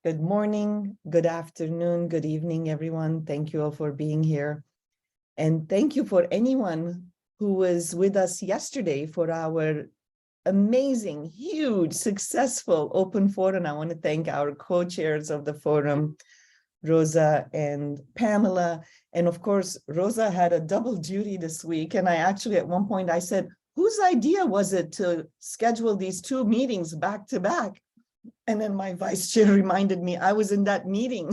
Good morning, good afternoon, good evening, everyone. Thank you all for being here. And thank you for anyone who was with us yesterday for our amazing, huge, successful open forum. I want to thank our co-chairs of the forum, Rosa and Pamela. And of course, Rosa had a double duty this week. And I actually, at one point, I said, whose idea was it to schedule these two meetings back to back? And then my vice chair reminded me I was in that meeting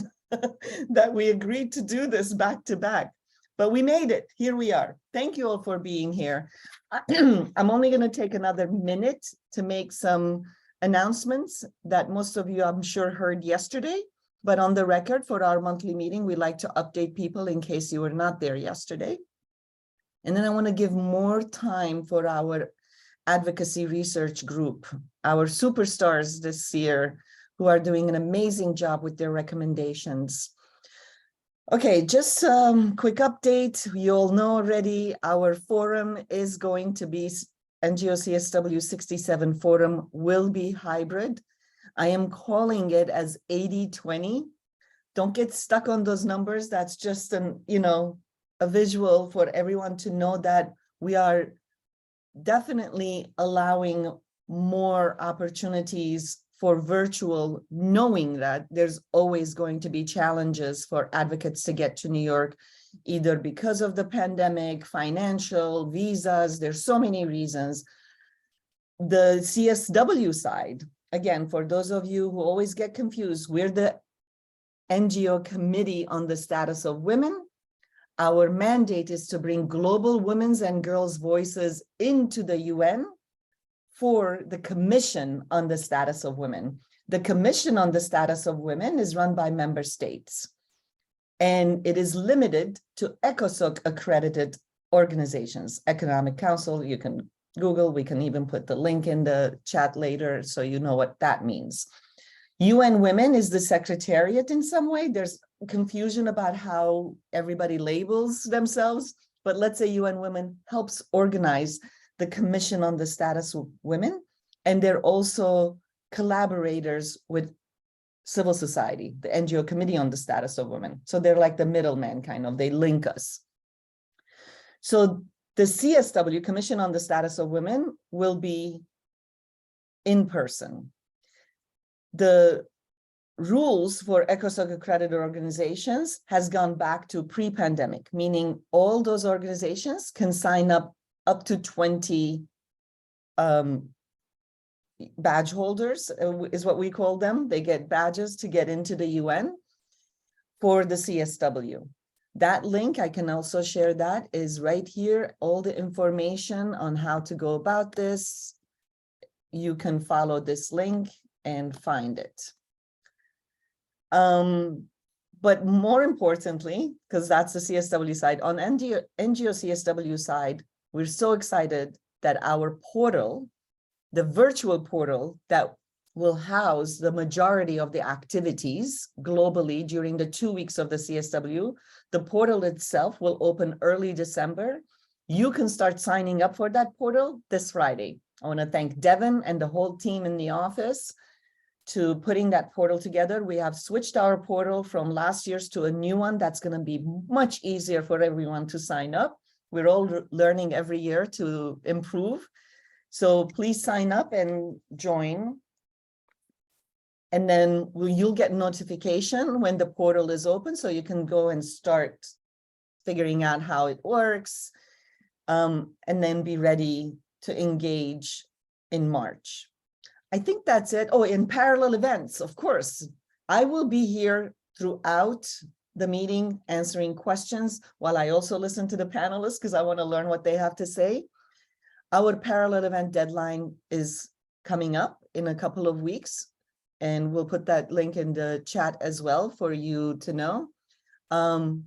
that we agreed to do this back to back. But we made it. Here we are. Thank you all for being here. I'm only going to take another minute to make some announcements that most of you, I'm sure, heard yesterday. But on the record, for our monthly meeting, we like to update people in case you were not there yesterday. And then I want to give more time for our Advocacy Research Group, our superstars this year, who are doing an amazing job with their recommendations. Okay, just a quick update. You all know already our forum is going to be NGO CSW67 Forum will be hybrid. I am calling it as 80-20. Don't get stuck on those numbers. That's just a visual for everyone to know that we are definitely allowing more opportunities for virtual, knowing that there's always going to be challenges for advocates to get to New York, either because of the pandemic, financial, visas, there's so many reasons. The CSW side, again, for those of you who always get confused, we're the NGO Committee on the Status of Women. Our mandate is to bring global women's and girls' voices into the UN for the Commission on the Status of Women. The Commission on the Status of Women is run by member states, and it is limited to ECOSOC accredited organizations. Economic Council, you can Google, we can even put the link in the chat later so you know what that means. UN Women is the secretariat in some way. There's confusion about how everybody labels themselves, but let's say UN Women helps organize the Commission on the Status of Women, and they're also collaborators with civil society, the NGO Committee on the Status of Women. So they're like the middleman, kind of, they link us. So the CSW, Commission on the Status of Women, will be in person. The rules for ECOSOC accredited organizations has gone back to pre-pandemic, meaning all those organizations can sign up to 20 badge holders, is what we call them. They get badges to get into the UN for the CSW. That link, I can also share that, is right here. All the information on how to go about this, you can follow this link and find it. But more importantly, because that's the CSW side, on NGO CSW side, we're so excited that our portal, the virtual portal that will house the majority of the activities globally during the 2 weeks of the CSW, the portal itself will open early December. You can start signing up for that portal this Friday. I want to thank Devin and the whole team in the office to putting that portal together. We have switched our portal from last year's to a new one that's going to be much easier for everyone to sign up. We're all learning every year to improve. So please sign up and join. And then you'll get notification when the portal is open, so you can go and start figuring out how it works, and then be ready to engage in March. I think that's it. Oh, in parallel events, of course, I will be here throughout the meeting answering questions while I also listen to the panelists because I want to learn what they have to say. Our parallel event deadline is coming up in a couple of weeks, and we'll put that link in the chat as well for you to know.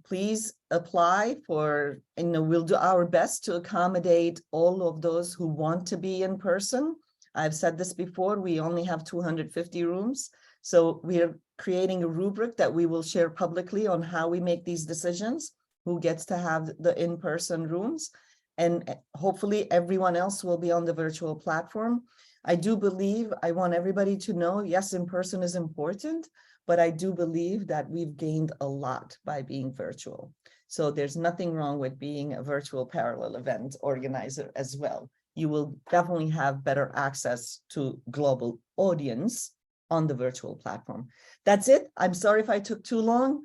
Please apply for, we'll do our best to accommodate all of those who want to be in person. I've said this before, we only have 250 rooms. So we are creating a rubric that we will share publicly on how we make these decisions, who gets to have the in-person rooms. And hopefully everyone else will be on the virtual platform. I do believe, I want everybody to know, yes, in person is important, but I do believe that we've gained a lot by being virtual. So there's nothing wrong with being a virtual parallel event organizer as well. You will definitely have better access to global audience on the virtual platform. That's it. I'm sorry if I took too long.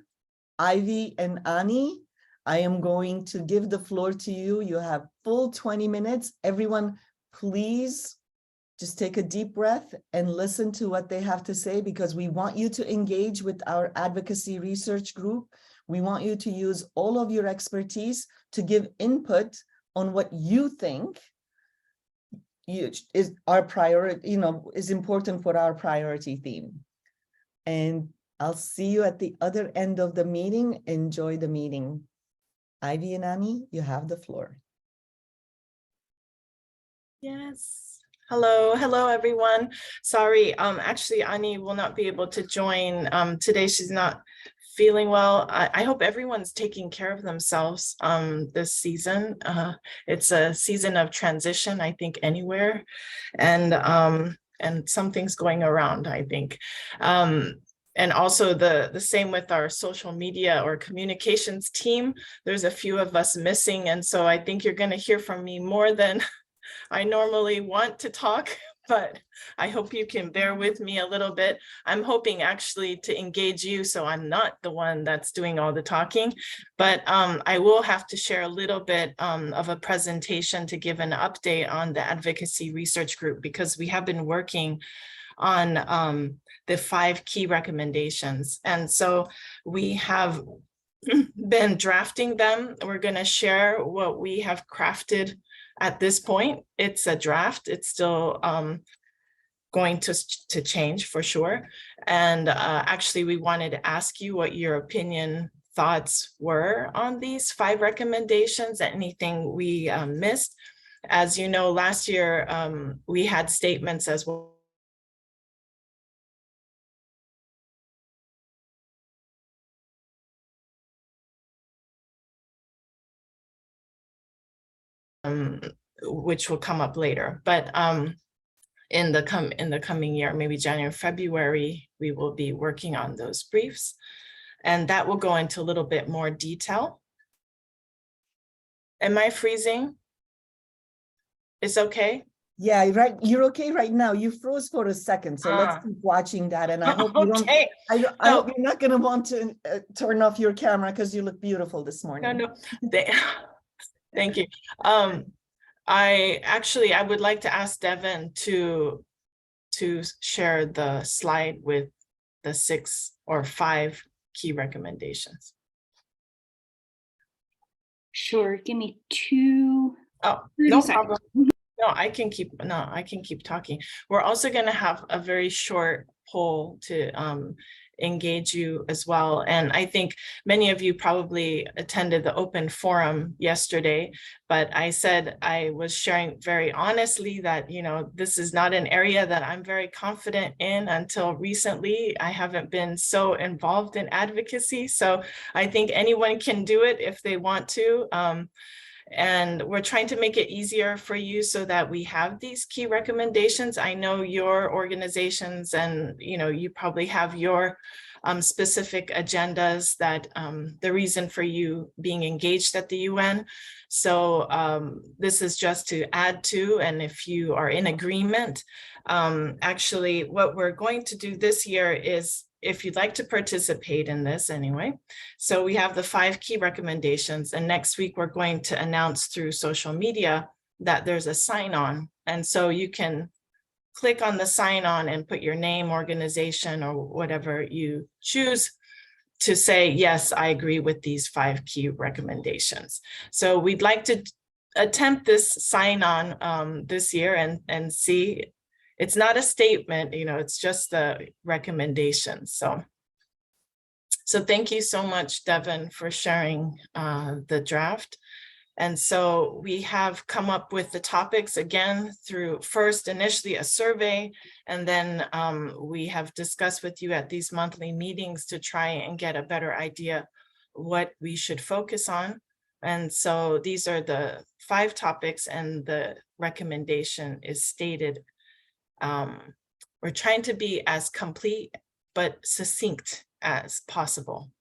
Ivy and Ani, I am going to give the floor to you. You have full 20 minutes. Everyone, please just take a deep breath and listen to what they have to say, because we want you to engage with our advocacy research group. We want you to use all of your expertise to give input on what you think is our priority, is important for our priority theme. And I'll see you at the other end of the meeting. Enjoy the meeting. Ivy and Ani, you have the floor. Yes. Hello, everyone. Sorry, actually, Ani will not be able to join today. She's not feeling well. I hope everyone's taking care of themselves this season. It's a season of transition, I think, anywhere, and something's going around, I think. And also the same with our social media or communications team. There's a few of us missing, and so I think you're going to hear from me more than I normally want to talk, but I hope you can bear with me a little bit. I'm hoping actually to engage you, so I'm not the one that's doing all the talking, but I will have to share a little bit of a presentation to give an update on the Advocacy Research Group, because we have been working on the 5 key recommendations. And so we have been drafting them. We're going to share what we have crafted at this point. It's a draft. It's still going to change for sure. And actually, we wanted to ask you what your thoughts were on these 5 recommendations, anything we missed. As you know, last year, we had statements as well. Which will come up later, but in the coming year, maybe January, February, we will be working on those briefs, and that will go into a little bit more detail. Am I freezing? It's okay? Yeah, right. You're okay right now. You froze for a second, so let's keep watching that. And I hope you don't. Okay. I hope you're not going to want to turn off your camera, because you look beautiful this morning. No. Thank you. I would like to ask Devin to share the slide with the 6 or 5 key recommendations. Sure, give me 2. Oh, no problem. No, I can keep talking. We're also going to have a very short poll to engage you as well. And I think many of you probably attended the open forum yesterday, but I said I was sharing very honestly that, this is not an area that I'm very confident in. Until recently, I haven't been so involved in advocacy. So I think anyone can do it if they want to. And we're trying to make it easier for you so that we have these key recommendations. I know your organizations and, you probably have your specific agendas that the reason for you being engaged at the UN. So this is just to add to, and if you are in agreement, actually what we're going to do this year is, if you'd like to participate in this anyway. So we have the 5 key recommendations, and next week we're going to announce through social media that there's a sign-on. And so you can click on the sign-on and put your name, organization, or whatever you choose to say, yes, I agree with these 5 key recommendations. So we'd like to attempt this sign-on this year and see. It's not a statement, it's just the recommendations. So thank you so much, Devin, for sharing the draft. And so we have come up with the topics again through first initially a survey, and then we have discussed with you at these monthly meetings to try and get a better idea what we should focus on. And so these are the 5 topics, and the recommendation is stated. We're trying to be as complete but succinct as possible.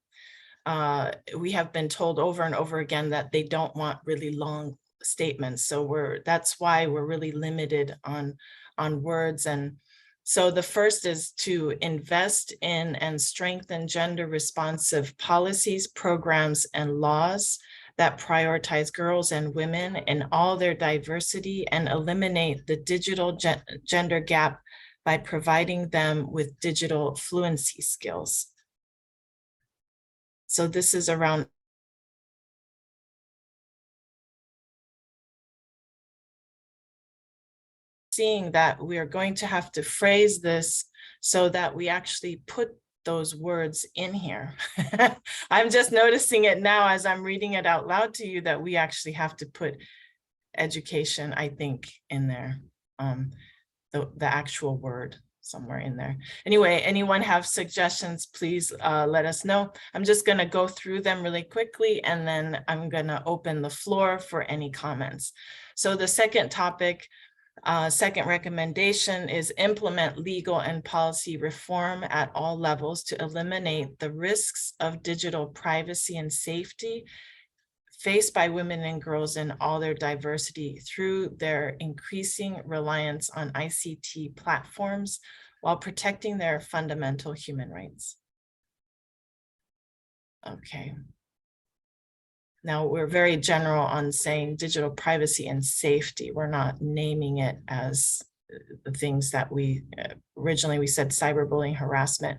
We have been told over and over again that they don't want really long statements. So that's why we're really limited on words. And so the first is to invest in and strengthen gender responsive policies, programs, and laws that prioritize girls and women in all their diversity and eliminate the digital gender gap by providing them with digital fluency skills. So this is around seeing that we are going to have to phrase this so that we actually put those words in here. I'm just noticing it now as I'm reading it out loud to you that we actually have to put education, I think, in there, the actual word somewhere in there. Anyway, anyone have suggestions, please let us know. I'm just going to go through them really quickly, and then I'm going to open the floor for any comments. So the second topic, second recommendation is implement legal and policy reform at all levels to eliminate the risks of digital privacy and safety faced by women and girls in all their diversity through their increasing reliance on ICT platforms while protecting their fundamental human rights. Okay. Now we're very general on saying digital privacy and safety. We're not naming it as the things that we originally we said cyberbullying, harassment.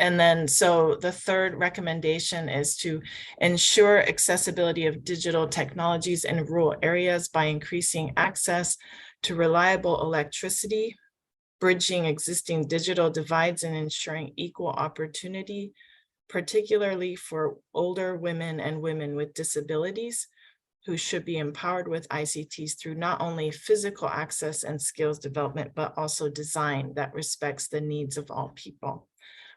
And then, so the third recommendation is to ensure accessibility of digital technologies in rural areas by increasing access to reliable electricity, bridging existing digital divides, and ensuring equal opportunity, particularly for older women and women with disabilities, who should be empowered with ICTs through not only physical access and skills development, but also design that respects the needs of all people.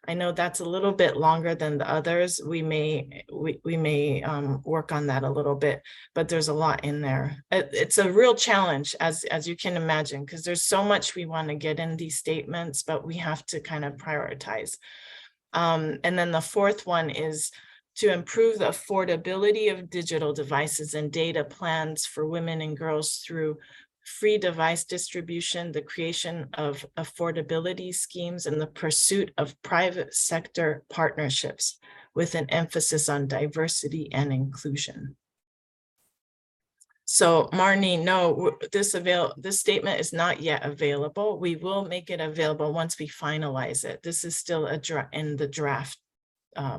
I know that's a little bit longer than the others. We may work on that a little bit, but there's a lot in there. It's a real challenge, as you can imagine, because there's so much we want to get in these statements, but we have to kind of prioritize. And then the fourth one is to improve the affordability of digital devices and data plans for women and girls through free device distribution, the creation of affordability schemes, and the pursuit of private sector partnerships with an emphasis on diversity and inclusion. So Marnie, no, this statement is not yet available. We will make it available once we finalize it. This is still in the draft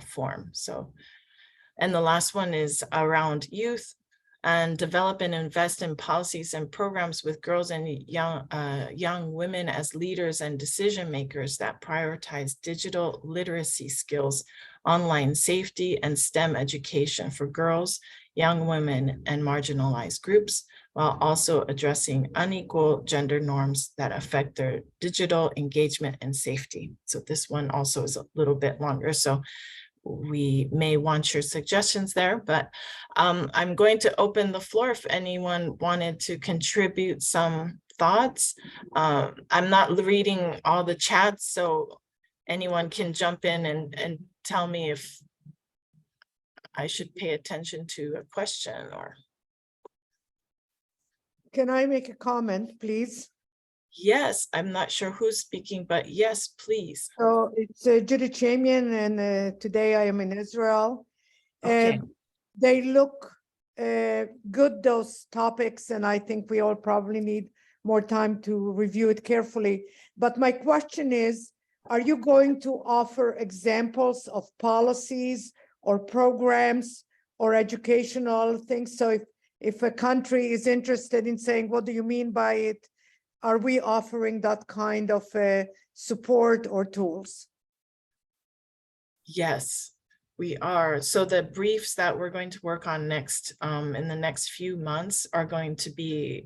form. So, and the last one is around youth, and develop and invest in policies and programs with girls and young women as leaders and decision makers that prioritize digital literacy skills, online safety, and STEM education for girls, young women, and marginalized groups, while also addressing unequal gender norms that affect their digital engagement and safety. So this one also is a little bit longer, so we may want your suggestions there, but I'm going to open the floor if anyone wanted to contribute some thoughts. I'm not reading all the chats, so anyone can jump in and tell me if I should pay attention to a question or. Can I make a comment, please? Yes, I'm not sure who's speaking, but yes, please. So it's Judy Chamian, and today I am in Israel. Okay. And they look good, those topics, and I think we all probably need more time to review it carefully. But my question is, are you going to offer examples of policies or programs or educational things? So if a country is interested in saying, what do you mean by it? Are we offering that kind of support or tools? Yes, we are. So the briefs that we're going to work on next in the next few months are going to be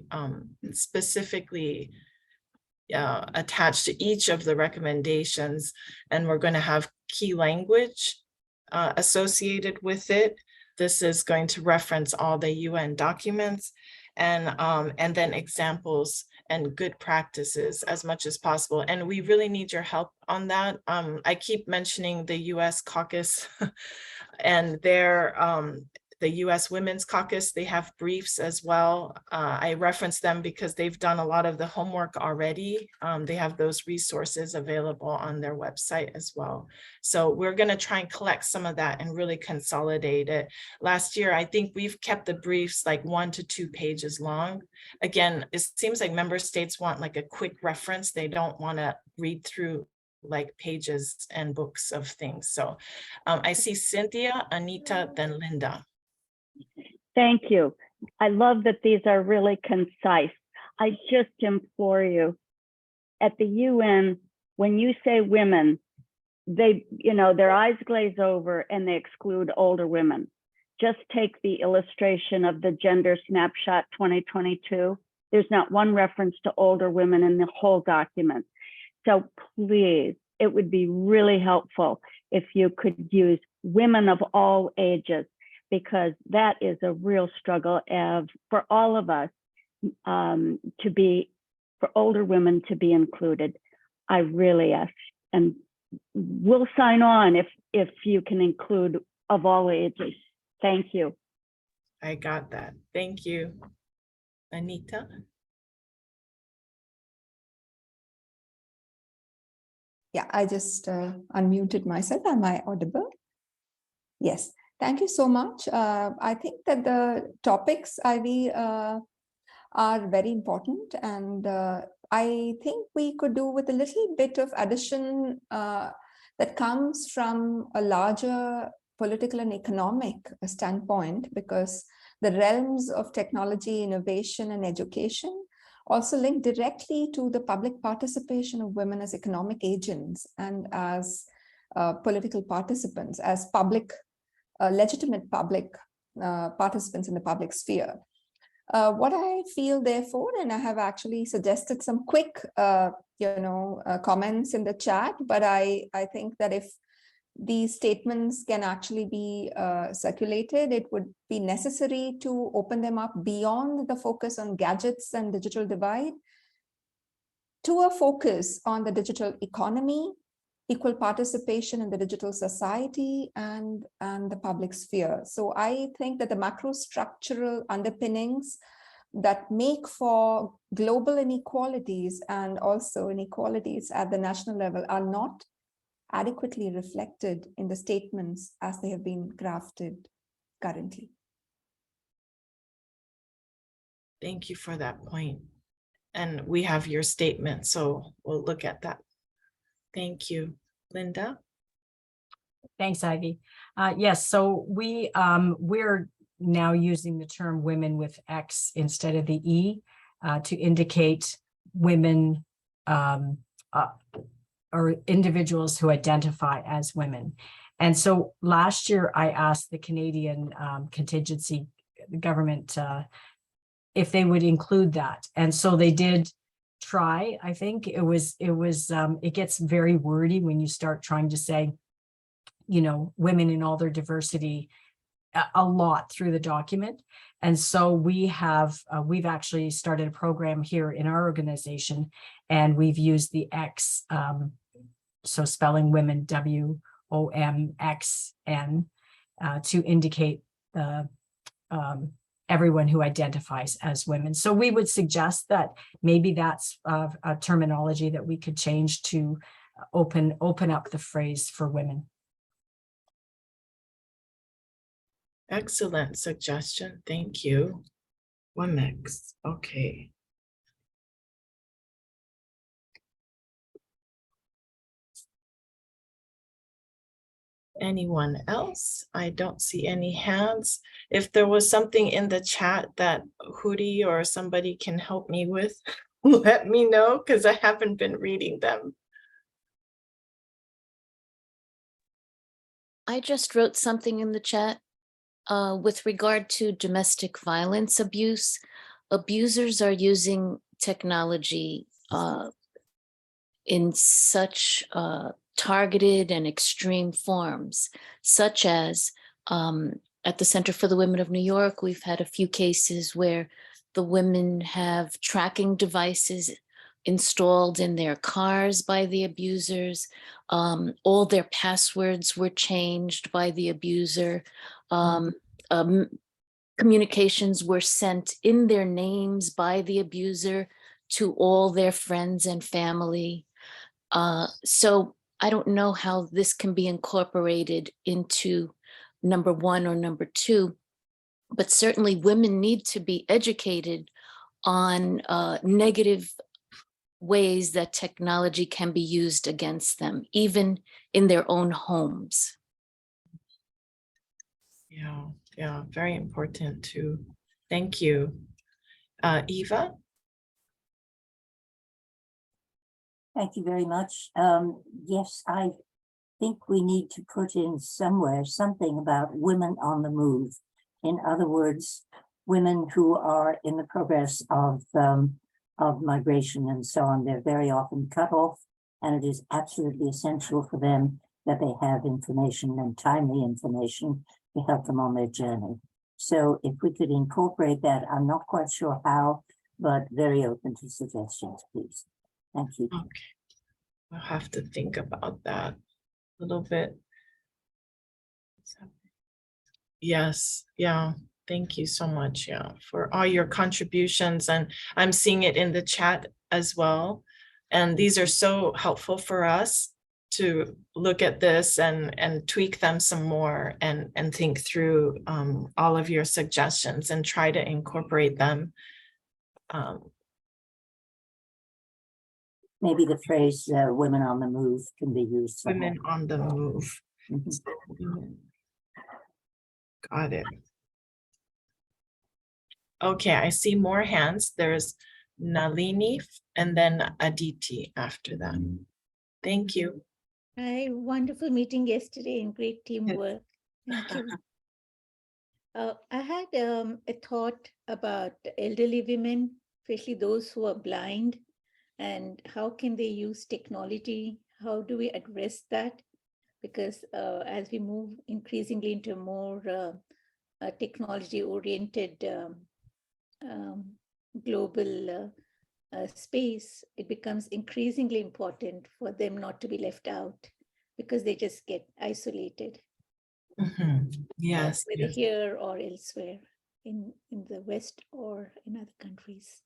specifically attached to each of the recommendations, and we're going to have key language associated with it. This is going to reference all the UN documents and then examples and good practices as much as possible. And we really need your help on that. I keep mentioning the US caucus and the US Women's Caucus, they have briefs as well. I reference them because they've done a lot of the homework already. They have those resources available on their website as well. So we're gonna try and collect some of that and really consolidate it. Last year, I think we've kept the briefs like 1 to 2 pages long. Again, it seems like member states want like a quick reference. They don't wanna read through like pages and books of things. So I see Cynthia, Anita, then Linda. Thank you. I love that these are really concise. I just implore you, at the UN, when you say women, they, their eyes glaze over and they exclude older women. Just take the illustration of the Gender Snapshot 2022. There's not one reference to older women in the whole document. So please, it would be really helpful if you could use women of all ages, because that is a real struggle for all of us for older women to be included. I really ask, and we'll sign on if you can include of all ages. Thank you. I got that. Thank you. Anita? Yeah, I just unmuted myself. Am I audible? Yes. Thank you so much. I think that the topics, Ivy, are very important, and I think we could do with a little bit of addition that comes from a larger political and economic standpoint, because the realms of technology, innovation, and education also link directly to the public participation of women as economic agents and as political participants, as legitimate public participants in the public sphere. What I feel, therefore, and I have actually suggested some quick, comments in the chat, but I think that if these statements can actually be circulated, it would be necessary to open them up beyond the focus on gadgets and digital divide to a focus on the digital economy, equal participation in the digital society, and the public sphere. So I think that the macro structural underpinnings that make for global inequalities and also inequalities at the national level are not adequately reflected in the statements as they have been crafted currently. Thank you for that point. And we have your statement, so we'll look at that. Thank you. Linda? Thanks, Ivy. Yes, so we're now using the term women with X instead of the E to indicate women or individuals who identify as women. And so last year I asked the Canadian contingency government if they would include that. And so they did try. I think it gets very wordy when you start trying to say, women in all their diversity a lot through the document. And so we've actually started a program here in our organization, and we've used the X, so spelling women, WOMXN, to indicate the everyone who identifies as women. So we would suggest that maybe that's a terminology that we could change to open up the phrase for women. Excellent suggestion. Thank you. WOMX. Okay. Anyone else? I don't see any hands. If there was something in the chat that Hootie or somebody can help me with, let me know, because I haven't been reading them. I just wrote something in the chat with regard to domestic violence abuse. Abusers are using technology in such targeted and extreme forms, such as at the Center for the Women of New York, we've had a few cases where the women have tracking devices installed in their cars by the abusers. All their passwords were changed by the abuser. Communications were sent in their names by the abuser to all their friends and family. So I don't know how this can be incorporated into number 1 or number 2, but certainly women need to be educated on negative ways that technology can be used against them, even in their own homes. Yeah, very important too. Thank you. Eva? Thank you very much. Yes, I think we need to put in somewhere something about women on the move. In other words, women who are in the progress of migration and so on. They're very often cut off, and it is absolutely essential for them that they have information and timely information to help them on their journey. So if we could incorporate that, I'm not quite sure how, but very open to suggestions, please. Thank you. Okay, I'll have to think about that a little bit. Yes, yeah, thank you so much, yeah, for all your contributions, and I'm seeing it in the chat as well. And these are so helpful for us to look at this and tweak them some more and think through all of your suggestions and try to incorporate them. Maybe the phrase women on the move can be used. Women on the move. Got it. Okay, I see more hands. There's Nalini and then Aditi after that. Thank you. Hi, wonderful meeting yesterday and great teamwork. Thank you. I had a thought about elderly women, especially those who are blind, and how can they use technology? How do we address that? Because as we move increasingly into a more technology-oriented global space, it becomes increasingly important for them not to be left out because they just get isolated. Yes, whether yes. here or elsewhere in the West or in other countries.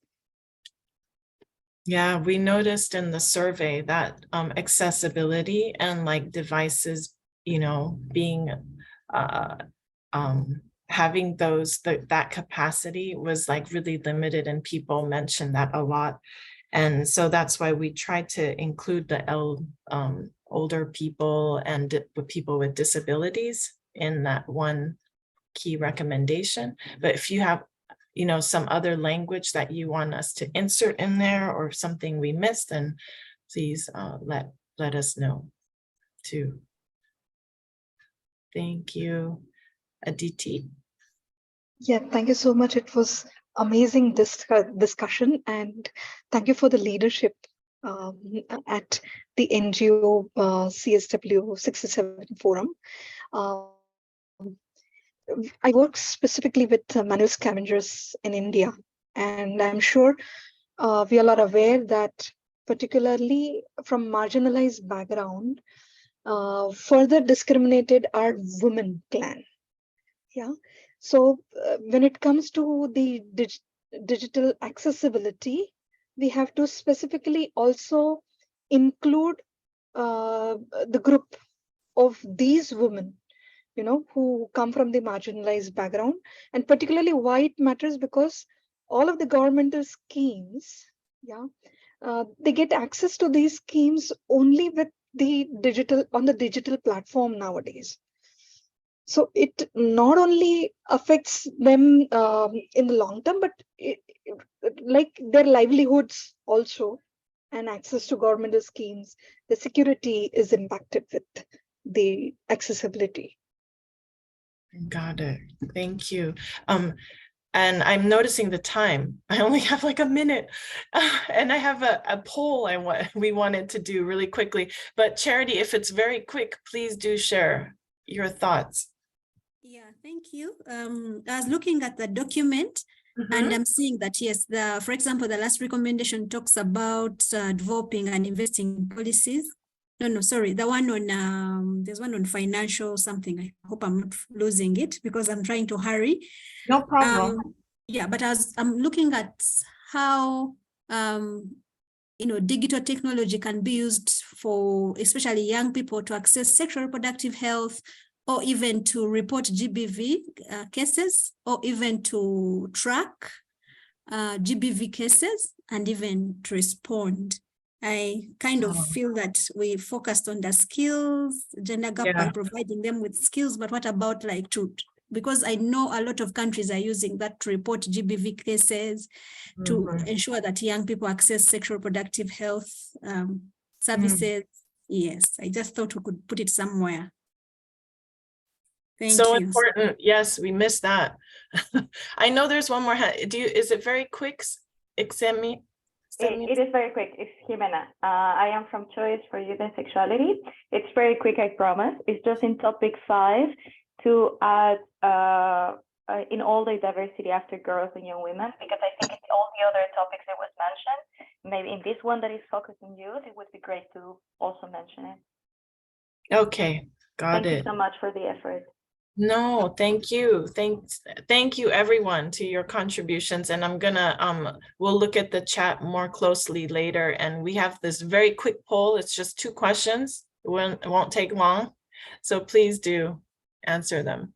Yeah, we noticed in the survey that accessibility and like devices, you know, being having that capacity was like really limited, and people mentioned that a lot. And so that's why we tried to include the older people and people with disabilities in that one key recommendation. But if you have, you know, some other language that you want us to insert in there or something we missed, then please let us know too. Thank you. Aditi. Yeah, thank you so much. It was amazing discussion, and thank you for the leadership at the NGO CSW67 Forum. I work specifically with manual scavengers in India, and I'm sure we all are aware that particularly from marginalized background, further discriminated are women clan. Yeah. So when it comes to the digital accessibility, we have to specifically also include the group of these women, you know, who come from the marginalized background, and particularly why it matters because all of the governmental schemes, yeah, they get access to these schemes only with the digital platform nowadays. So it not only affects them in the long term, but like their livelihoods also, and access to governmental schemes, the security is impacted with the accessibility. Got it. Thank you. And I'm noticing the time. I only have like a minute, and I have a poll we wanted to do really quickly. But Charity, if it's very quick, please do share your thoughts. Yeah, thank you. I was looking at the document, And I'm seeing that, yes, for example, the last recommendation talks about developing and investing in policies. No, sorry, the one on, there's one on financial something. I hope I'm not losing it because I'm trying to hurry. No problem. Yeah, but I'm looking at how, digital technology can be used for especially young people to access sexual reproductive health, or even to report GBV cases, or even to track GBV cases, and even to respond. I kind of feel that we focused on the skills, gender gap by providing them with skills, but what about because I know a lot of countries are using that to report GBV cases, to ensure that young people access sexual reproductive health services. Yes, I just thought we could put it somewhere. Thank So you. important. Yes, we missed that. I know there's one more hand. Is it very quick, Exemi? It is very quick. It's Jimena. I am from Choice for Youth and Sexuality. It's very quick, I promise. It's just in topic 5 to add in all the diversity after girls and young women, because I think it's all the other topics that was mentioned. Maybe in this one that is focused on youth, it would be great to also mention it. Okay, got it. Thank you so much for the effort. No, thank you. Thank you everyone to your contributions. And I'm gonna we'll look at the chat more closely later. And we have this very quick poll. It's just 2 questions. It won't take long. So please do answer them.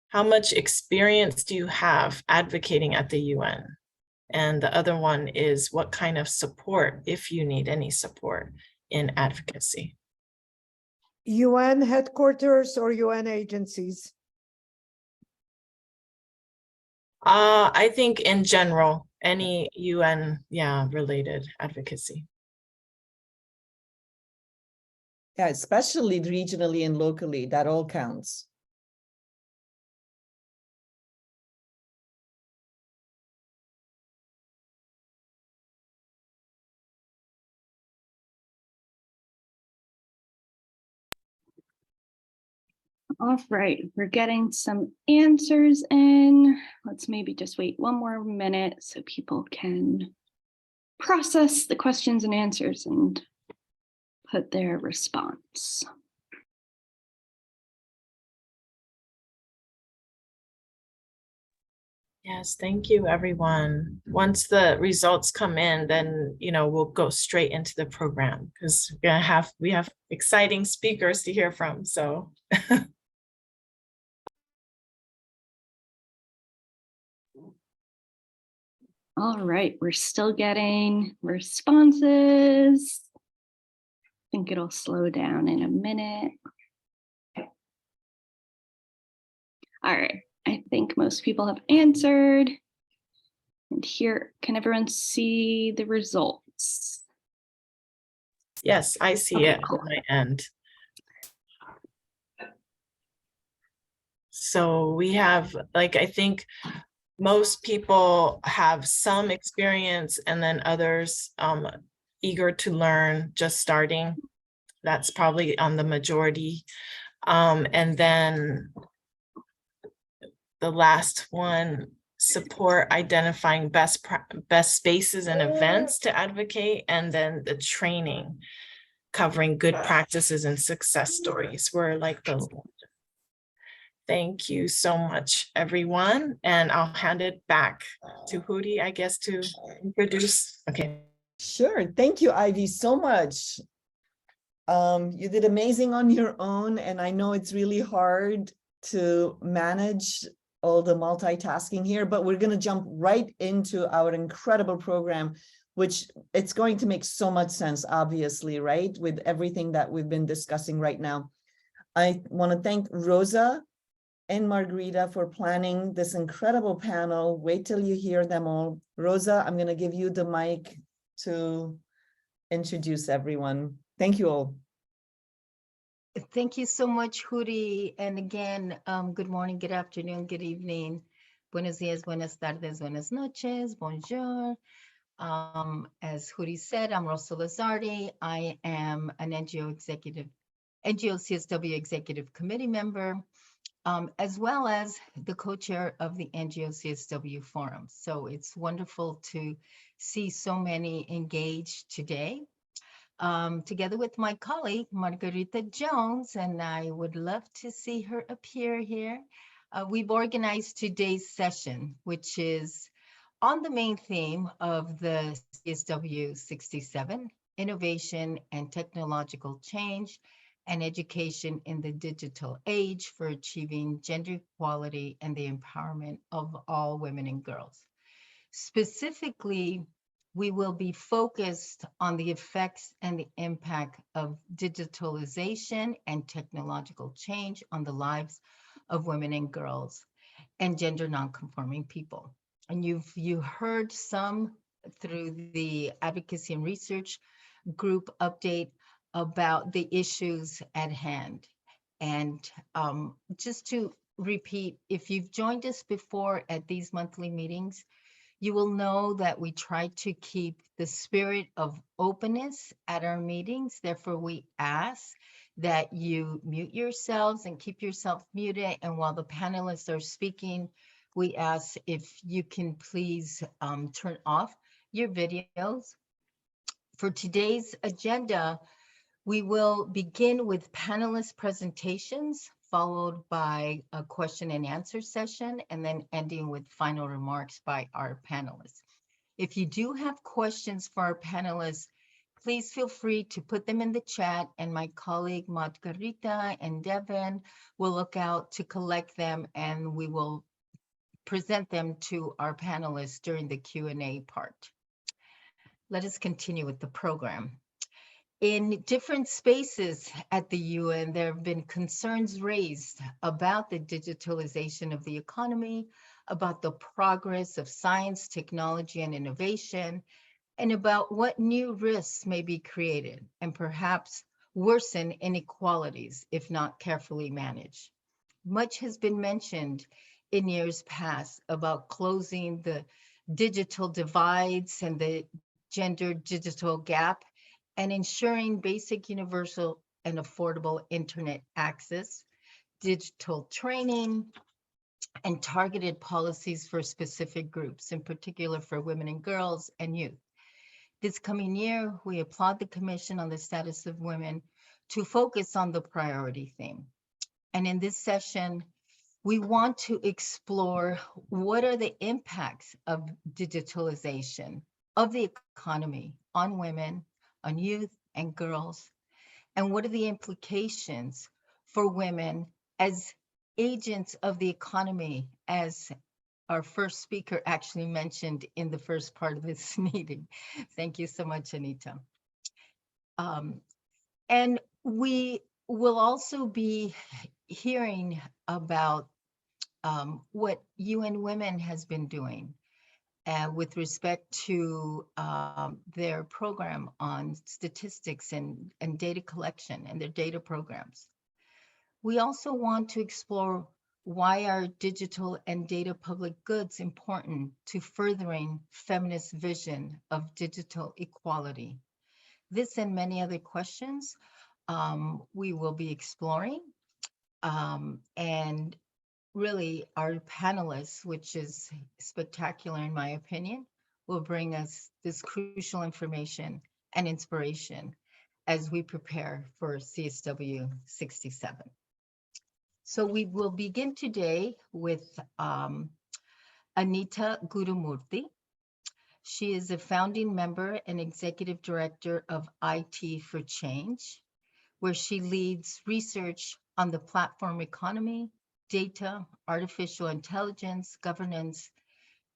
How much experience do you have advocating at the UN? And the other one is, what kind of support, if you need any support in advocacy? UN headquarters or UN agencies? I think in general, any UN, related advocacy. Yeah, especially regionally and locally, that all counts. All right, we're getting some answers in. Let's maybe just wait one more minute so people can process the questions and answers and put their response. Yes, thank you, everyone. Once the results come in, then we'll go straight into the program, because we have exciting speakers to hear from. So All right, we're still getting responses. I think it'll slow down in a minute. All right, I think most people have answered. And here, can everyone see the results? yes, I see it on my end. So we have, I think most people have some experience, and then others eager to learn, just starting. That's probably on the majority. And then the last one, support identifying best spaces and events to advocate, and then the training covering good practices and success stories were the. Thank you so much, everyone. And I'll hand it back to Hudi, I guess, to introduce. Okay. Sure. Thank you, Ivy, so much. You did amazing on your own, and I know it's really hard to manage all the multitasking here, but we're going to jump right into our incredible program, which it's going to make so much sense, obviously, right? With everything that we've been discussing right now. I want to thank Rosa and Margarita for planning this incredible panel. Wait till you hear them all. Rosa, I'm going to give you the mic to introduce everyone. Thank you all. Thank you so much, Hudi. And again, good morning, good afternoon, good evening. Buenos dias, buenas tardes, buenas noches, bonjour. As Hudi said, I'm Rosa Lazardi. I am an NGO CSW Executive Committee member. as well as the co-chair of the NGO CSW Forum. So it's wonderful to see so many engaged today. Together with my colleague, Margarita Jones, and I would love to see her appear here. We've organized today's session, which is on the main theme of the CSW67, Innovation and Technological Change and Education in the Digital Age for Achieving Gender Equality and the Empowerment of All Women and Girls. Specifically, we will be focused on the effects and the impact of digitalization and technological change on the lives of women and girls and gender nonconforming people. And you heard some through the Advocacy and Research Group update about the issues at hand. And just to repeat, if you've joined us before at these monthly meetings, you will know that we try to keep the spirit of openness at our meetings. Therefore, we ask that you mute yourselves and keep yourself muted. And while the panelists are speaking, we ask if you can please turn off your videos. For today's agenda, we will begin with panelist presentations, followed by a question and answer session, and then ending with final remarks by our panelists. If you do have questions for our panelists, please feel free to put them in the chat, and my colleague Margarita and Devin will look out to collect them, and we will present them to our panelists during the Q&A part. Let us continue with the program. In different spaces at the UN, there have been concerns raised about the digitalization of the economy, about the progress of science, technology, and innovation, and about what new risks may be created and perhaps worsen inequalities if not carefully managed. Much has been mentioned in years past about closing the digital divides and the gender digital gap, and ensuring basic, universal, and affordable internet access, digital training, and targeted policies for specific groups, in particular for women and girls and youth. This coming year, we applaud the Commission on the Status of Women to focus on the priority theme. And in this session, we want to explore what are the impacts of digitalization of the economy on women, on youth and girls, and what are the implications for women as agents of the economy, as our first speaker actually mentioned in the first part of this meeting. Thank you so much, Anita. And we will also be hearing about what UN Women has been doing with respect to their program on statistics and data collection and their data programs. We also want to explore why are digital and data public goods important to furthering feminist vision of digital equality. This and many other questions we will be exploring. And really, our panelists, which is spectacular in my opinion, will bring us this crucial information and inspiration as we prepare for CSW 67. So we will begin today with Anita Gurumurthy. She is a founding member and executive director of IT for Change, where she leads research on the platform economy, data, artificial intelligence, governance,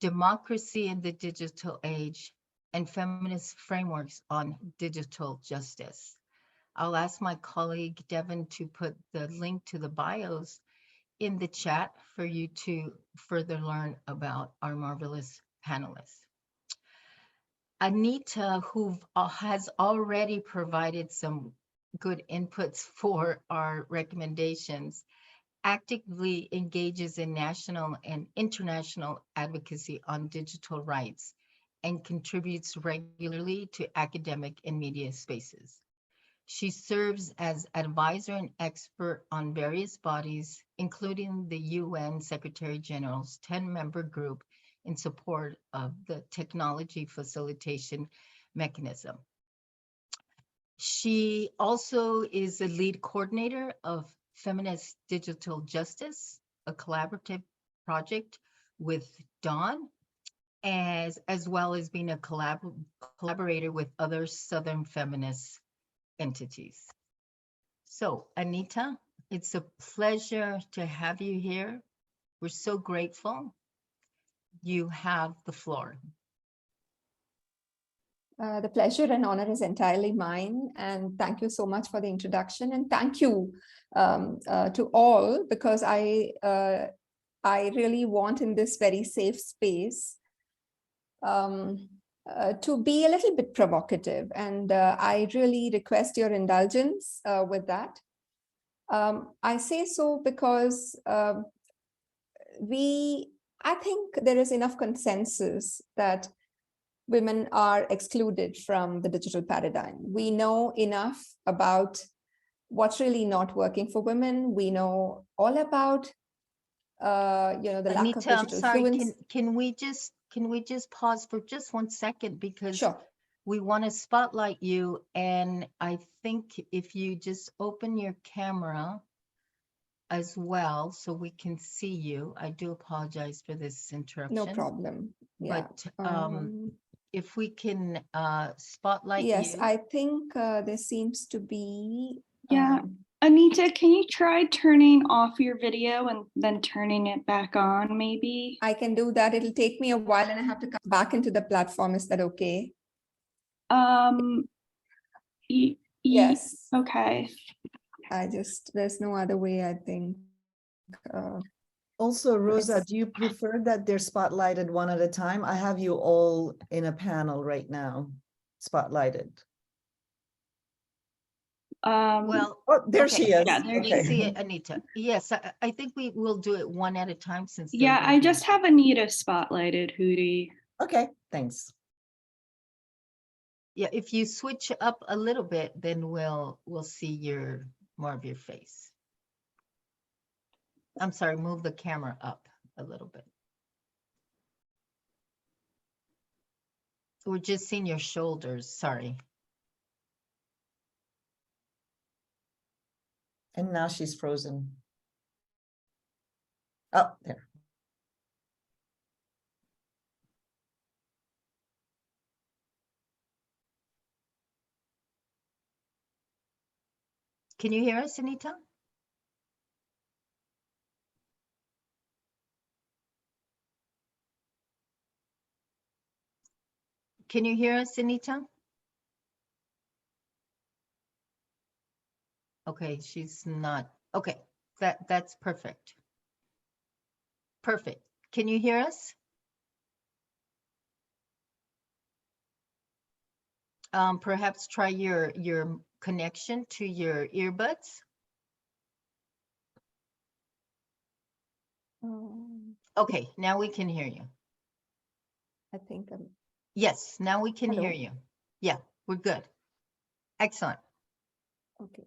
democracy in the digital age, and feminist frameworks on digital justice. I'll ask my colleague Devin to put the link to the bios in the chat for you to further learn about our marvelous panelists. Anita, who has already provided some good inputs for our recommendations, actively engages in national and international advocacy on digital rights and contributes regularly to academic and media spaces. She serves as advisor and expert on various bodies, including the UN Secretary General's 10-member group in support of the technology facilitation mechanism. She also is the lead coordinator of Feminist Digital Justice, a collaborative project with Dawn, as well as being a collaborator with other Southern feminist entities. So, Anita, it's a pleasure to have you here. We're so grateful. You have the floor. The pleasure and honor is entirely mine. And thank you so much for the introduction. And thank you to all, because I really want in this very safe space to be a little bit provocative. And I really request your indulgence with that. I say so because I think there is enough consensus that women are excluded from the digital paradigm. We know enough about what's really not working for women. We know all about, the lack Anita, of digital I'm sorry, fluency. can we just pause for just 1 second, because Sure. we want to spotlight you, and I think if you just open your camera as well so we can see you. I do apologize for this interruption. No problem. Yeah. But if we can spotlight yes, you. I think there seems to be. Yeah. Anita, can you try turning off your video and then turning it back on, maybe? I can do that. It'll take me a while and I have to come back into the platform. Is that okay? Yes. Okay. There's no other way, I think. Also, Rosa, do you prefer that they're spotlighted one at a time? I have you all in a panel right now, spotlighted. Well, oh, there okay. she is. Yeah, there We see it, Anita. Yes, I think we will do it one at a time since. Yeah, I just have Anita spotlighted, Hootie. Okay, thanks. Yeah, if you switch up a little bit, then we'll see more of your face. I'm sorry, move the camera up a little bit. We're just seeing your shoulders, sorry. And now she's frozen. Oh, there. Can you hear us, Anita? Can you hear us, Anita? Okay, she's not. Okay, that's perfect. Perfect. Can you hear us? Perhaps try your connection to your earbuds. Okay, now we can hear you. I think yes, now we can Hello? hear you. Yeah, we're good. Excellent. Okay.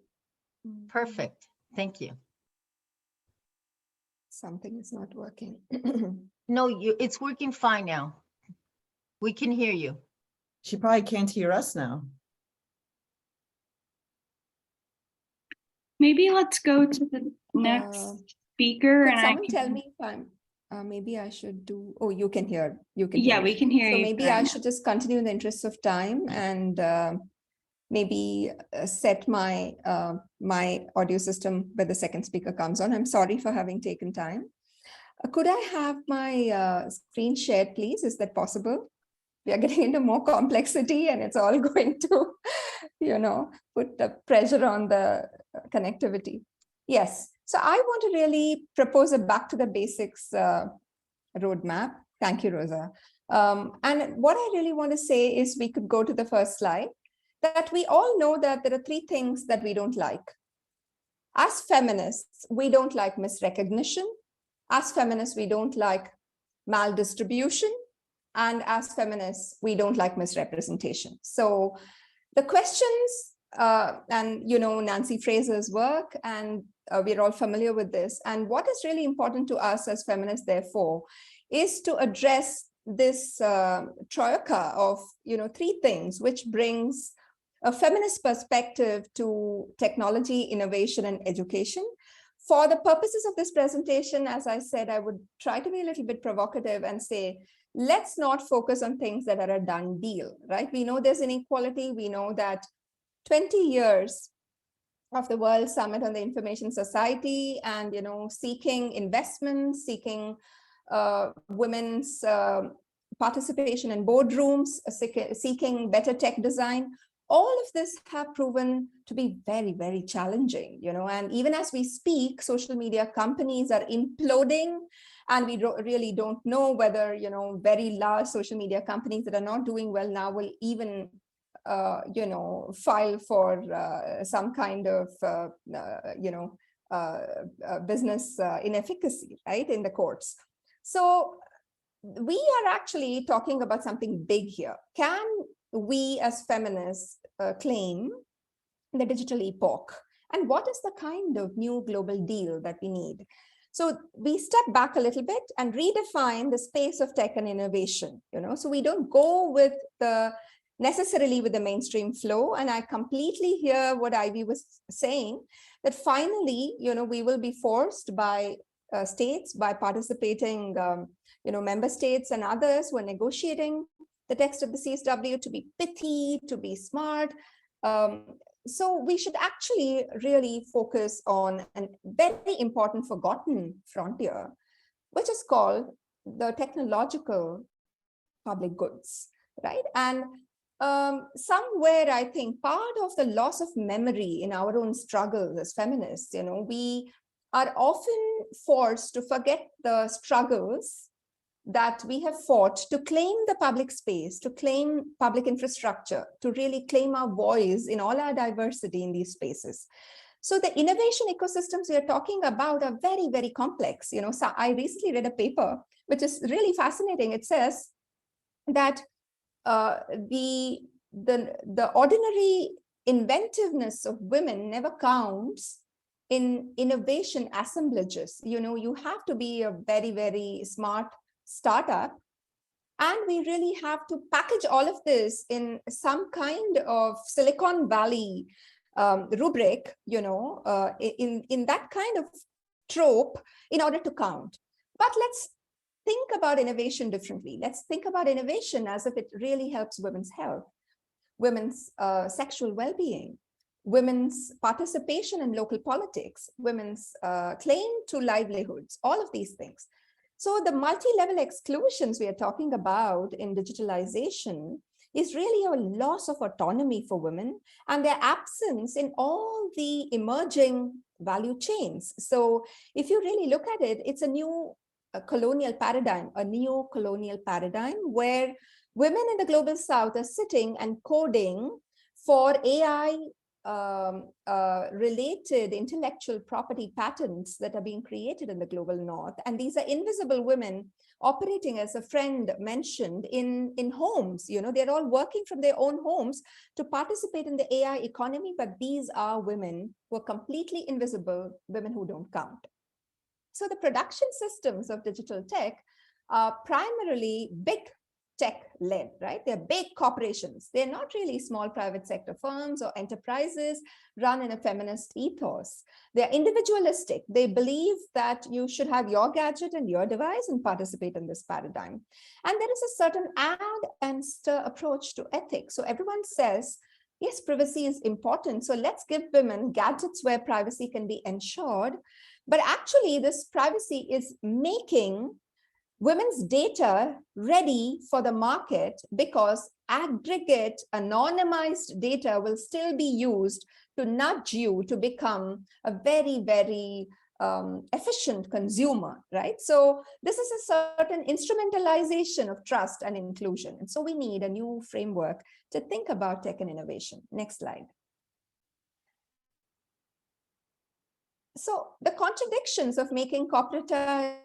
Perfect. Thank you. Something is not working. No, it's working fine now. We can hear you. She probably can't hear us now. Maybe let's go to the next speaker. Could And someone tell me if I'm, maybe I should do, oh, you can hear. Yeah, we can hear so you. Maybe I should just continue in the interest of time and maybe set my my audio system where the second speaker comes on. I'm sorry for having taken time. Could I have my screen shared, please? Is that possible? We are getting into more complexity and it's all going to, put the pressure on the connectivity. Yes. So I want to really propose a back to the basics roadmap. Thank you, Rosa. And what I really want to say is we could go to the first slide, that we all know that there are three things that we don't like. As feminists, we don't like misrecognition. As feminists, we don't like maldistribution. And as feminists, we don't like misrepresentation. So the questions and Nancy Fraser's work, and we're all familiar with this. And what is really important to us as feminists, therefore, is to address this troika of three things, which brings a feminist perspective to technology, innovation, and education. For the purposes of this presentation, as I said, I would try to be a little bit provocative and say, let's not focus on things that are a done deal, right? We know there's inequality. We know that 20 years of the World Summit on the Information Society and, seeking investment, seeking women's participation in boardrooms, seeking better tech design, all of this have proven to be very, very challenging, and even as we speak, social media companies are imploding, and we really don't know whether, very large social media companies that are not doing well now will even, file for some kind of, business inefficacy, right, in the courts. So we are actually talking about something big here. Can we as feminists claim the digital epoch? And what is the kind of new global deal that we need? So we step back a little bit and redefine the space of tech and innovation, so we don't go with necessarily with the mainstream flow. And I completely hear what Ivy was saying, that finally, we will be forced by states, by participating, member states and others who are negotiating the text of the CSW, to be pithy, to be smart. So we should actually really focus on a very important forgotten frontier, which is called the technological public goods, right? And somewhere, I think, part of the loss of memory in our own struggles as feminists, we are often forced to forget the struggles that we have fought to claim the public space, to claim public infrastructure, to really claim our voice in all our diversity in these spaces. So the innovation ecosystems we are talking about are very, very complex. So I recently read a paper, which is really fascinating. It says that the ordinary inventiveness of women never counts in innovation assemblages. You have to be a very, very smart startup, and we really have to package all of this in some kind of Silicon Valley rubric, in that kind of trope in order to count. But let's think about innovation differently. Let's think about innovation as if it really helps women's health, women's sexual well-being, women's participation in local politics, women's claim to livelihoods, all of these things. So the multi-level exclusions we are talking about in digitalization is really a loss of autonomy for women and their absence in all the emerging value chains. So if you really look at it, it's a new colonial paradigm, a neo-colonial paradigm where women in the global south are sitting and coding for AI related intellectual property patents that are being created in the global north. And these are invisible women operating, as a friend mentioned, in homes. They're all working from their own homes to participate in the AI economy, but these are women who are completely invisible, women who don't count. So the production systems of digital tech are primarily big tech-led, right? They're big corporations. They're not really small private sector firms or enterprises run in a feminist ethos. They're individualistic. They believe that you should have your gadget and your device and participate in this paradigm. And there is a certain add and stir approach to ethics. So everyone says, yes, privacy is important. So let's give women gadgets where privacy can be ensured. But actually, this privacy is making women's data ready for the market, because aggregate anonymized data will still be used to nudge you to become a very, very efficient consumer, right? So this is a certain instrumentalization of trust and inclusion. And so we need a new framework to think about tech and innovation. Next slide. So the contradictions of making corporatized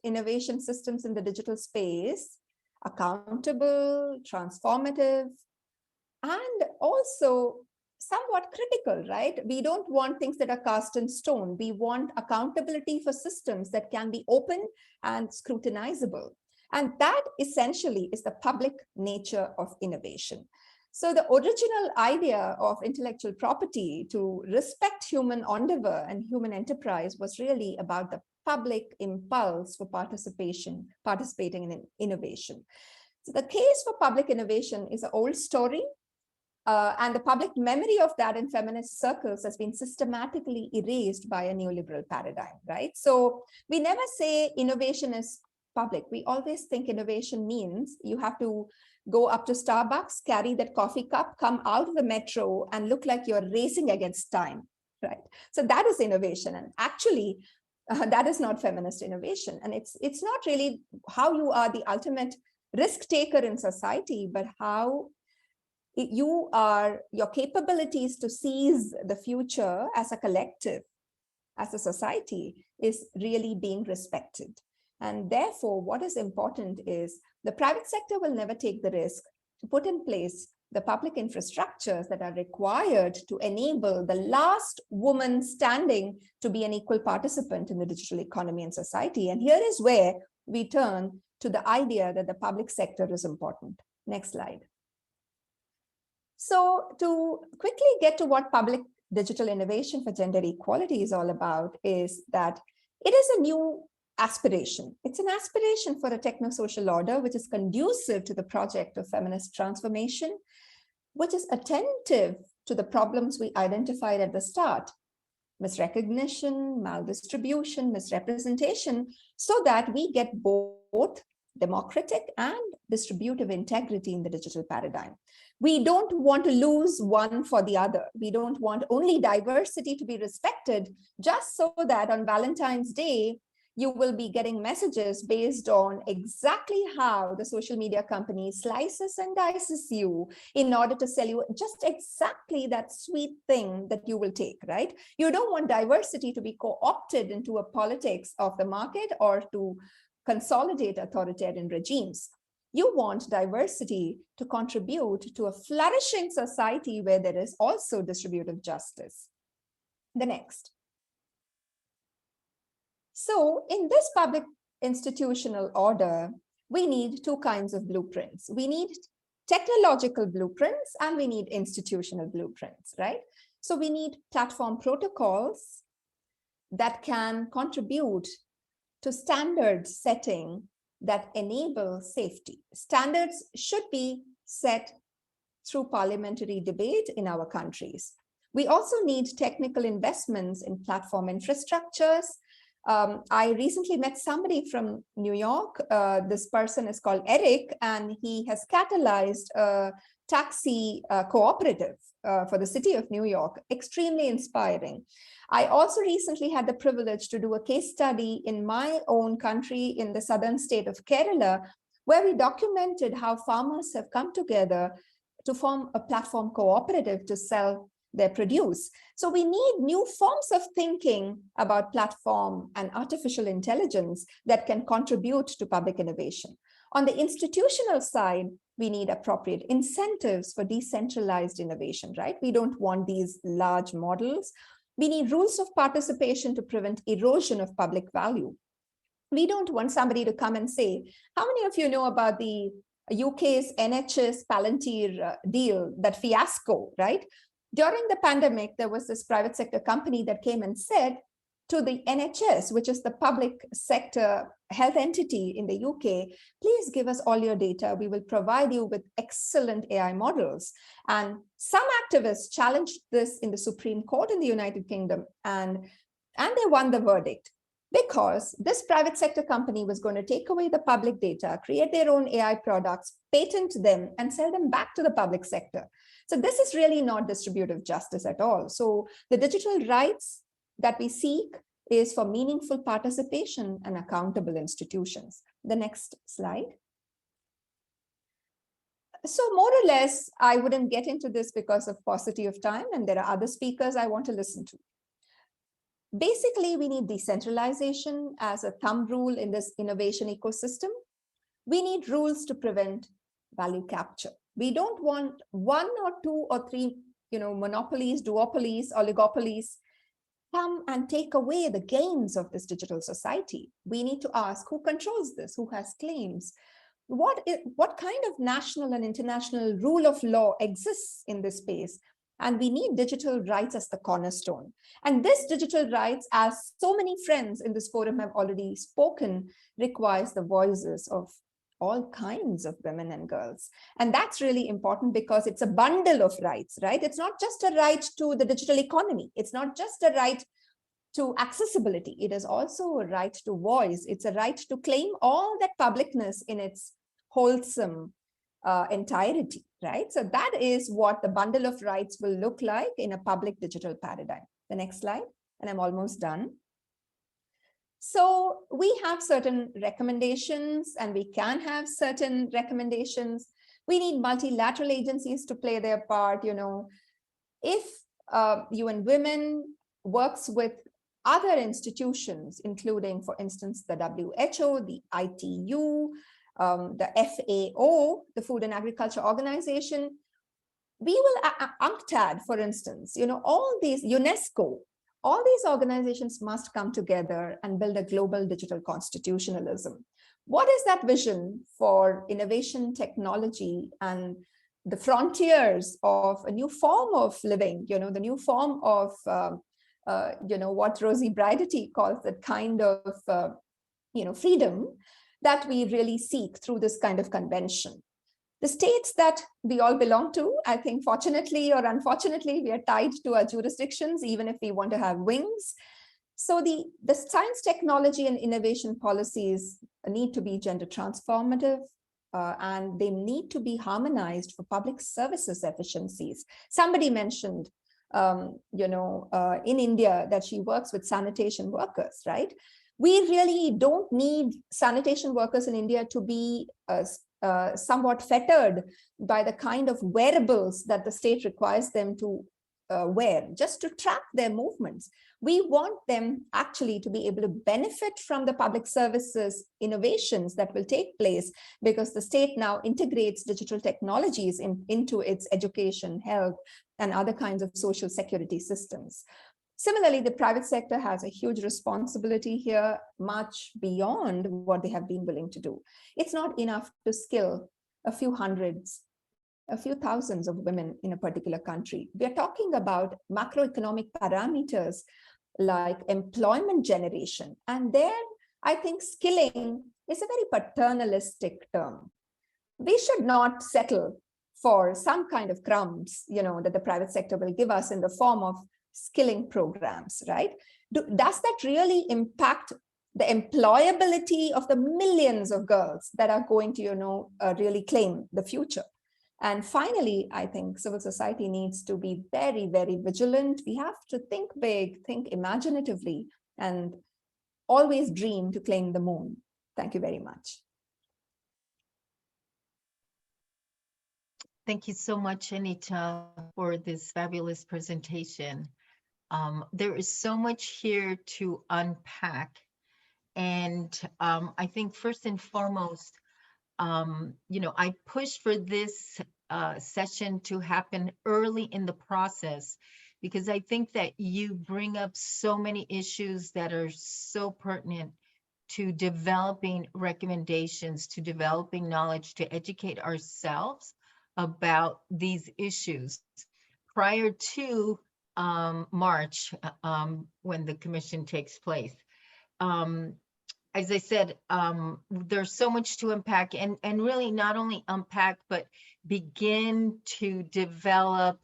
innovation systems in the digital space accountable, transformative, and also somewhat critical, right? We don't want things that are cast in stone. We want accountability for systems that can be open and scrutinizable. And that essentially is the public nature of innovation. So the original idea of intellectual property to respect human endeavor and human enterprise was really about the public impulse for participating in innovation. So the case for public innovation is an old story, and the public memory of that in feminist circles has been systematically erased by a neoliberal paradigm, right? So we never say innovation is public. We always think innovation means you have to go up to Starbucks, carry that coffee cup, come out of the metro and look like you're racing against time, right? So that is innovation. And actually, that is not feminist innovation. And it's not really how you are the ultimate risk taker in society, but how your capabilities to seize the future as a collective, as a society, is really being respected. And therefore, what is important is the private sector will never take the risk to put in place the public infrastructures that are required to enable the last woman standing to be an equal participant in the digital economy and society. And here is where we turn to the idea that the public sector is important. Next slide. So to quickly get to what public digital innovation for gender equality is all about is that it is a new aspiration. It's an aspiration for a techno-social order which is conducive to the project of feminist transformation, which is attentive to the problems we identified at the start: misrecognition, maldistribution, misrepresentation, so that we get both democratic and distributive integrity in the digital paradigm. We don't want to lose one for the other. We don't want only diversity to be respected just so that on Valentine's Day, you will be getting messages based on exactly how the social media company slices and dices you in order to sell you just exactly that sweet thing that you will take, right? You don't want diversity to be co-opted into a politics of the market or to consolidate authoritarian regimes. You want diversity to contribute to a flourishing society where there is also distributive justice. The next. So in this public institutional order, we need two kinds of blueprints. We need technological blueprints and we need institutional blueprints, right? So we need platform protocols that can contribute to standard setting that enable safety. Standards should be set through parliamentary debate in our countries. We also need technical investments in platform infrastructures. I recently met somebody from New York. This person is called Eric, and he has catalyzed a taxi cooperative for the city of New York. Extremely inspiring. I also recently had the privilege to do a case study in my own country in the southern state of Kerala, where we documented how farmers have come together to form a platform cooperative to sell their produce. So we need new forms of thinking about platform and artificial intelligence that can contribute to public innovation. On the institutional side, we need appropriate incentives for decentralized innovation, right? We don't want these large models. We need rules of participation to prevent erosion of public value. We don't want somebody to come and say, how many of you know about the UK's NHS Palantir deal, that fiasco, right? During the pandemic, there was this private sector company that came and said to the NHS, which is the public sector health entity in the UK, please give us all your data. We will provide you with excellent AI models. And some activists challenged this in the Supreme Court in the United Kingdom, and they won the verdict, because this private sector company was going to take away the public data, create their own AI products, patent them, and sell them back to the public sector. So this is really not distributive justice at all. So the digital rights that we seek is for meaningful participation and accountable institutions. The next slide. So more or less, I wouldn't get into this because of paucity of time, and there are other speakers I want to listen to. Basically, we need decentralization as a thumb rule in this innovation ecosystem. We need rules to prevent value capture. We don't want one or two or three monopolies, duopolies, oligopolies come and take away the gains of this digital society. We need to ask who controls this, who has claims, what kind of national and international rule of law exists in this space. And we need digital rights as the cornerstone. And this digital rights, as so many friends in this forum have already spoken, requires the voices of all kinds of women and girls. And that's really important because it's a bundle of rights, right? It's not just a right to the digital economy. It's not just a right to accessibility. It is also a right to voice. It's a right to claim all that publicness in its wholesome entirety, right? So that is what the bundle of rights will look like in a public digital paradigm. The next slide, and I'm almost done. So we have certain recommendations, and we can have certain recommendations. We need multilateral agencies to play their part. If UN Women works with other institutions, including, for instance, the WHO, the ITU, the FAO, the Food and Agriculture Organization, we will, UNCTAD, for instance, all these, UNESCO, all these organizations must come together and build a global digital constitutionalism. What is that vision for innovation, technology, and the frontiers of a new form of living, the new form of, what Rosie Braidotti calls that kind of, freedom that we really seek through this kind of convention. The states that we all belong to, I think, fortunately or unfortunately, we are tied to our jurisdictions, even if we want to have wings. So the science, technology, and innovation policies need to be gender transformative, and they need to be harmonized for public services efficiencies. Somebody mentioned, in India that she works with sanitation workers, right? We really don't need sanitation workers in India to be somewhat fettered by the kind of wearables that the state requires them to wear just to track their movements. We want them actually to be able to benefit from the public services innovations that will take place because the state now integrates digital technologies into its education, health, and other kinds of social security systems. Similarly, the private sector has a huge responsibility here, much beyond what they have been willing to do. It's not enough to skill a few hundreds, a few thousands of women in a particular country. We are talking about macroeconomic parameters like employment generation. And there, I think skilling is a very paternalistic term. We should not settle for some kind of crumbs, that the private sector will give us in the form of skilling programs, right? Does that really impact the employability of the millions of girls that are going to, really claim the future? And finally, I think civil society needs to be very, very vigilant. We have to think big, think imaginatively, and always dream to claim the moon. Thank you very much. Thank you so much, Anita, for this fabulous presentation. There is so much here to unpack. And I think first and foremost, I pushed for this session to happen early in the process because I think that you bring up so many issues that are so pertinent to developing recommendations, to developing knowledge, to educate ourselves about these issues. Prior to March, when the commission takes place. As I said, there's so much to unpack and really not only unpack, but begin to develop,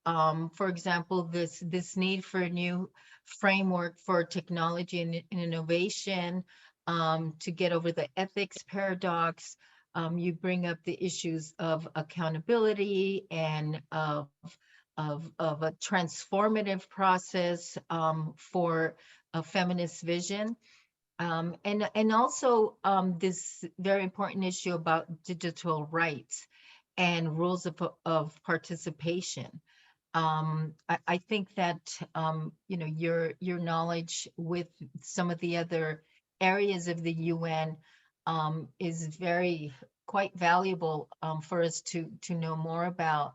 for example, this need for a new framework for technology and innovation, to get over the ethics paradox. You bring up the issues of accountability and of a transformative process for a feminist vision. And also this very important issue about digital rights and rules of participation. I think that your knowledge with some of the other areas of the UN is quite valuable for us to know more about.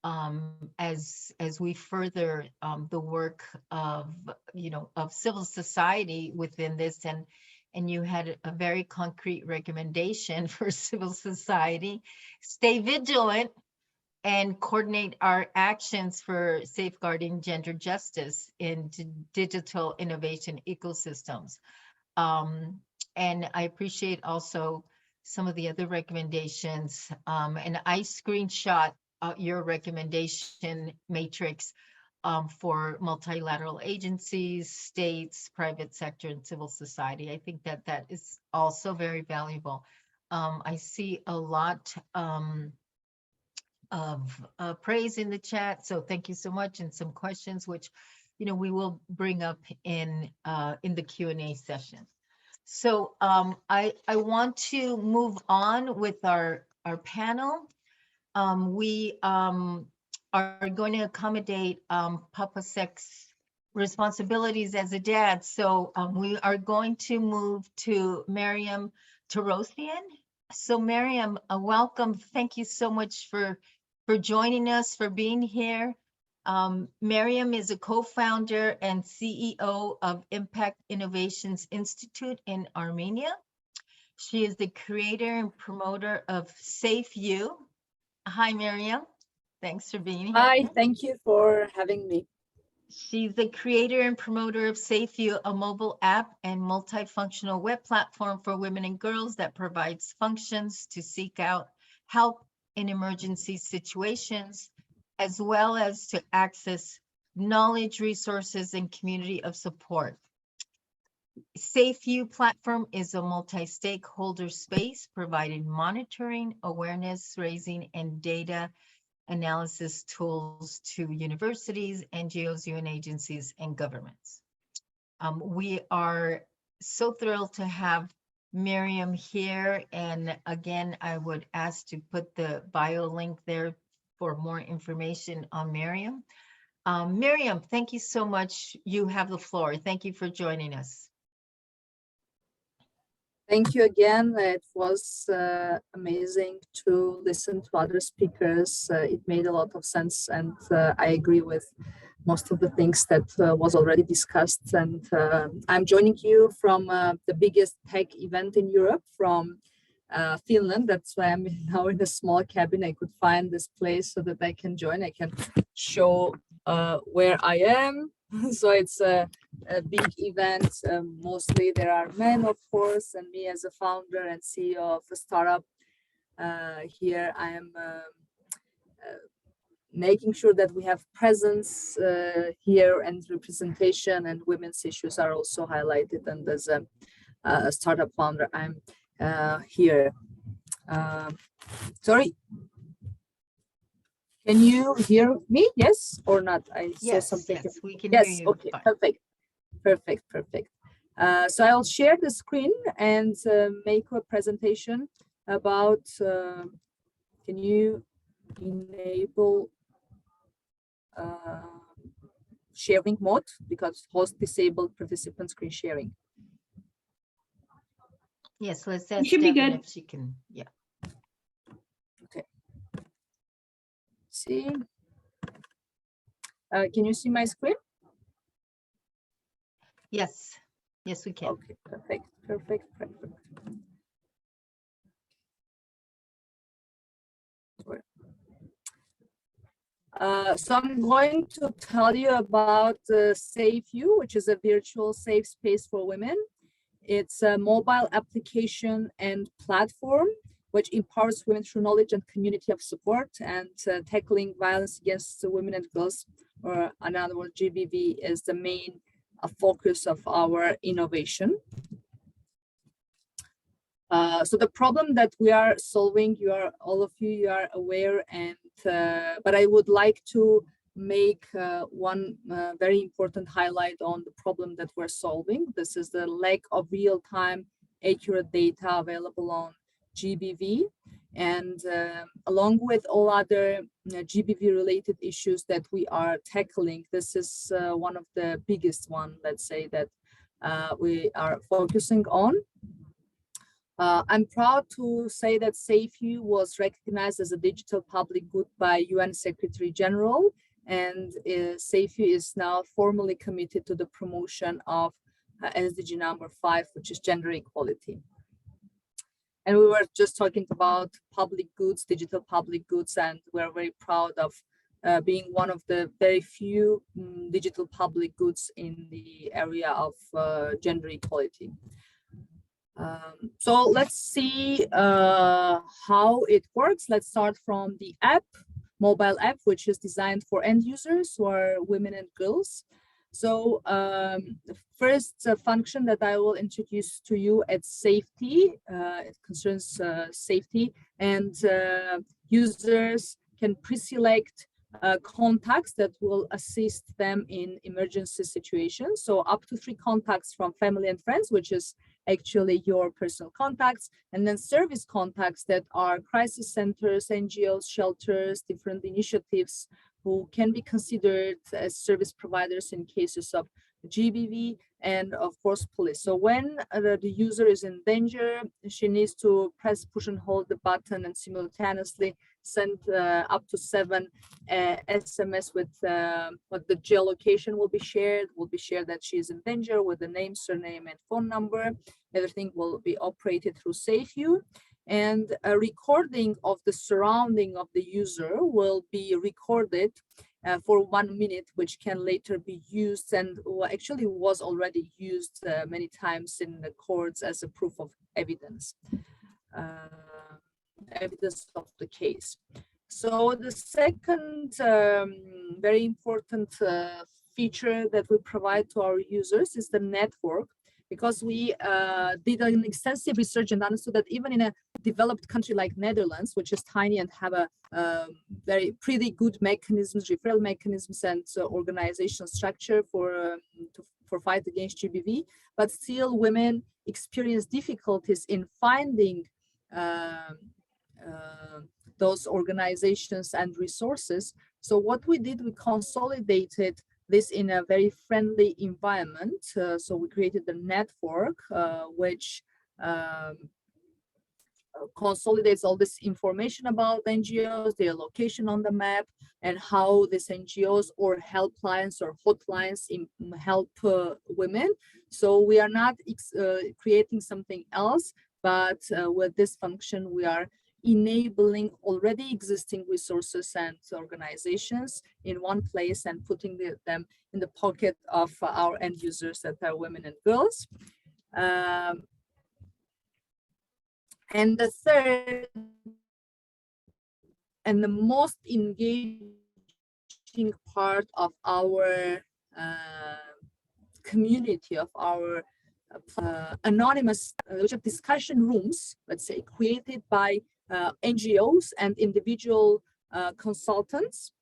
as we further the work of of civil society within this, and you had a very concrete recommendation for civil society: stay vigilant and coordinate our actions for safeguarding gender justice in digital innovation ecosystems. And I appreciate also some of the other recommendations. And I screenshot your recommendation matrix for multilateral agencies, states, private sector, and civil society. I think that that is also very valuable. I see a lot of praise in the chat, so thank you so much, and some questions which we will bring up in the Q&A session. So I want to move on with our panel. We are going to accommodate Papa Sek's responsibilities as a dad. So we are going to move to Miriam Tarosian. So Miriam, welcome. Thank you so much for joining us, for being here. Miriam is a co-founder and CEO of Impact Innovations Institute in Armenia. She is the creator and promoter of Safe You. Hi, Miriam. Thanks for being here. Hi, thank you for having me. She's the creator and promoter of Safe You, a mobile app and multifunctional web platform for women and girls that provides functions to seek out help in emergency situations, as well as to access knowledge, resources, and community of support. Safe You platform is a multi-stakeholder space providing monitoring, awareness raising, and data analysis tools to universities, NGOs, UN agencies, and governments. We are so thrilled to have Miriam here. And again, I would ask to put the bio link there for more information on Miriam. Miriam, thank you so much. You have the floor. Thank you for joining us. Thank you again. It was amazing to listen to other speakers. It made a lot of sense, and I agree with most of the things that was already discussed. And I'm joining you from the biggest tech event in Europe, from Finland. That's why I'm now in a small cabin. I could find this place so that I can join. I can show where I am. So it's a big event. Mostly there are men, of course, and me as a founder and CEO of a startup. Here I am making sure that we have presence here and representation, and women's issues are also highlighted. And as a startup founder, I'm here. Sorry. Can you hear me? Yes or not? I saw something. Yes, we can hear you. Okay, fine. perfect. So I'll share the screen and make a presentation about, can you enable sharing mode, because host disabled participant screen sharing. Yes, let's ask should be Devin good. if she can, yeah. Okay. See, can you see my screen? Yes, yes, we can. Okay, perfect. So I'm going to tell you about Safe You, which is a virtual safe space for women. It's a mobile application and platform which empowers women through knowledge and community of support, and tackling violence against women and girls, or in other words, GBV, is the main focus of our innovation. So the problem that we are solving, all of you are aware, and but I would like to make one very important highlight on the problem that we're solving. This is the lack of real-time accurate data available on GBV, and along with all other GBV related issues that we are tackling, this is one of the biggest one, let's say, that we are focusing on. I'm proud to say that SafeU was recognized as a digital public good by UN Secretary General, and SafeU is now formally committed to the promotion of SDG number 5, which is gender equality. And we were just talking about public goods, digital public goods, and we're very proud of being one of the very few digital public goods in the area of gender equality. So let's see how it works. Let's start from the app, mobile app, which is designed for end users who are women and girls. So the first function that I will introduce to you at safety, it concerns safety, and users can pre-select contacts that will assist them in emergency situations. So up to 3 contacts from family and friends, which is actually your personal contacts, and then service contacts that are crisis centers, NGOs, shelters, different initiatives who can be considered as service providers in cases of GBV, and of course police. So when the user is in danger, she needs to press, push and hold the button and simultaneously send up to 7 SMS with what the geolocation will be shared that she is in danger with the name, surname and phone number. Everything will be operated through SafeU, and a recording of the surrounding of the user will be recorded for 1 minute, which can later be used and actually was already used many times in the courts as a proof of evidence. Evidence of the case. So the second very important feature that we provide to our users is the network, because we did an extensive research and understood that even in a developed country like Netherlands, which is tiny and have a very pretty good mechanisms, referral mechanisms and organizational structure for fight against GBV, but still women experience difficulties in finding those organizations and resources. So what we did, we consolidated this in a very friendly environment. So we created a network which consolidates all this information about NGOs, their location on the map, and how these NGOs or helplines or hotlines help women. So we are not creating something else, but with this function, we are enabling already existing resources and organizations in one place and putting them in the pocket of our end users that are women and girls. And the third and the most engaging part of our community, of our anonymous discussion rooms, let's say, created by NGOs and individual consultants,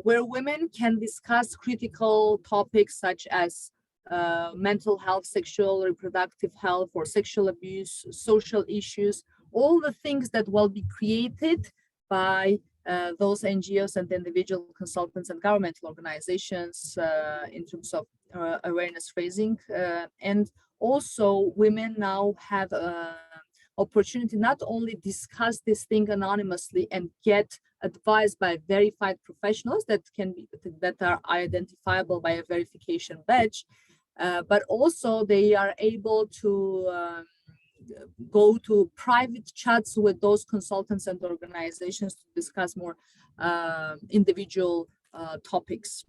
where women can discuss critical topics such as mental health, sexual reproductive health, or sexual abuse, social issues, all the things that will be created by those NGOs and individual consultants and governmental organizations in terms of awareness raising. And also women now have opportunity not only discuss this thing anonymously and get advice by verified professionals that are identifiable by a verification badge, but also they are able to go to private chats with those consultants and organizations to discuss more individual topics.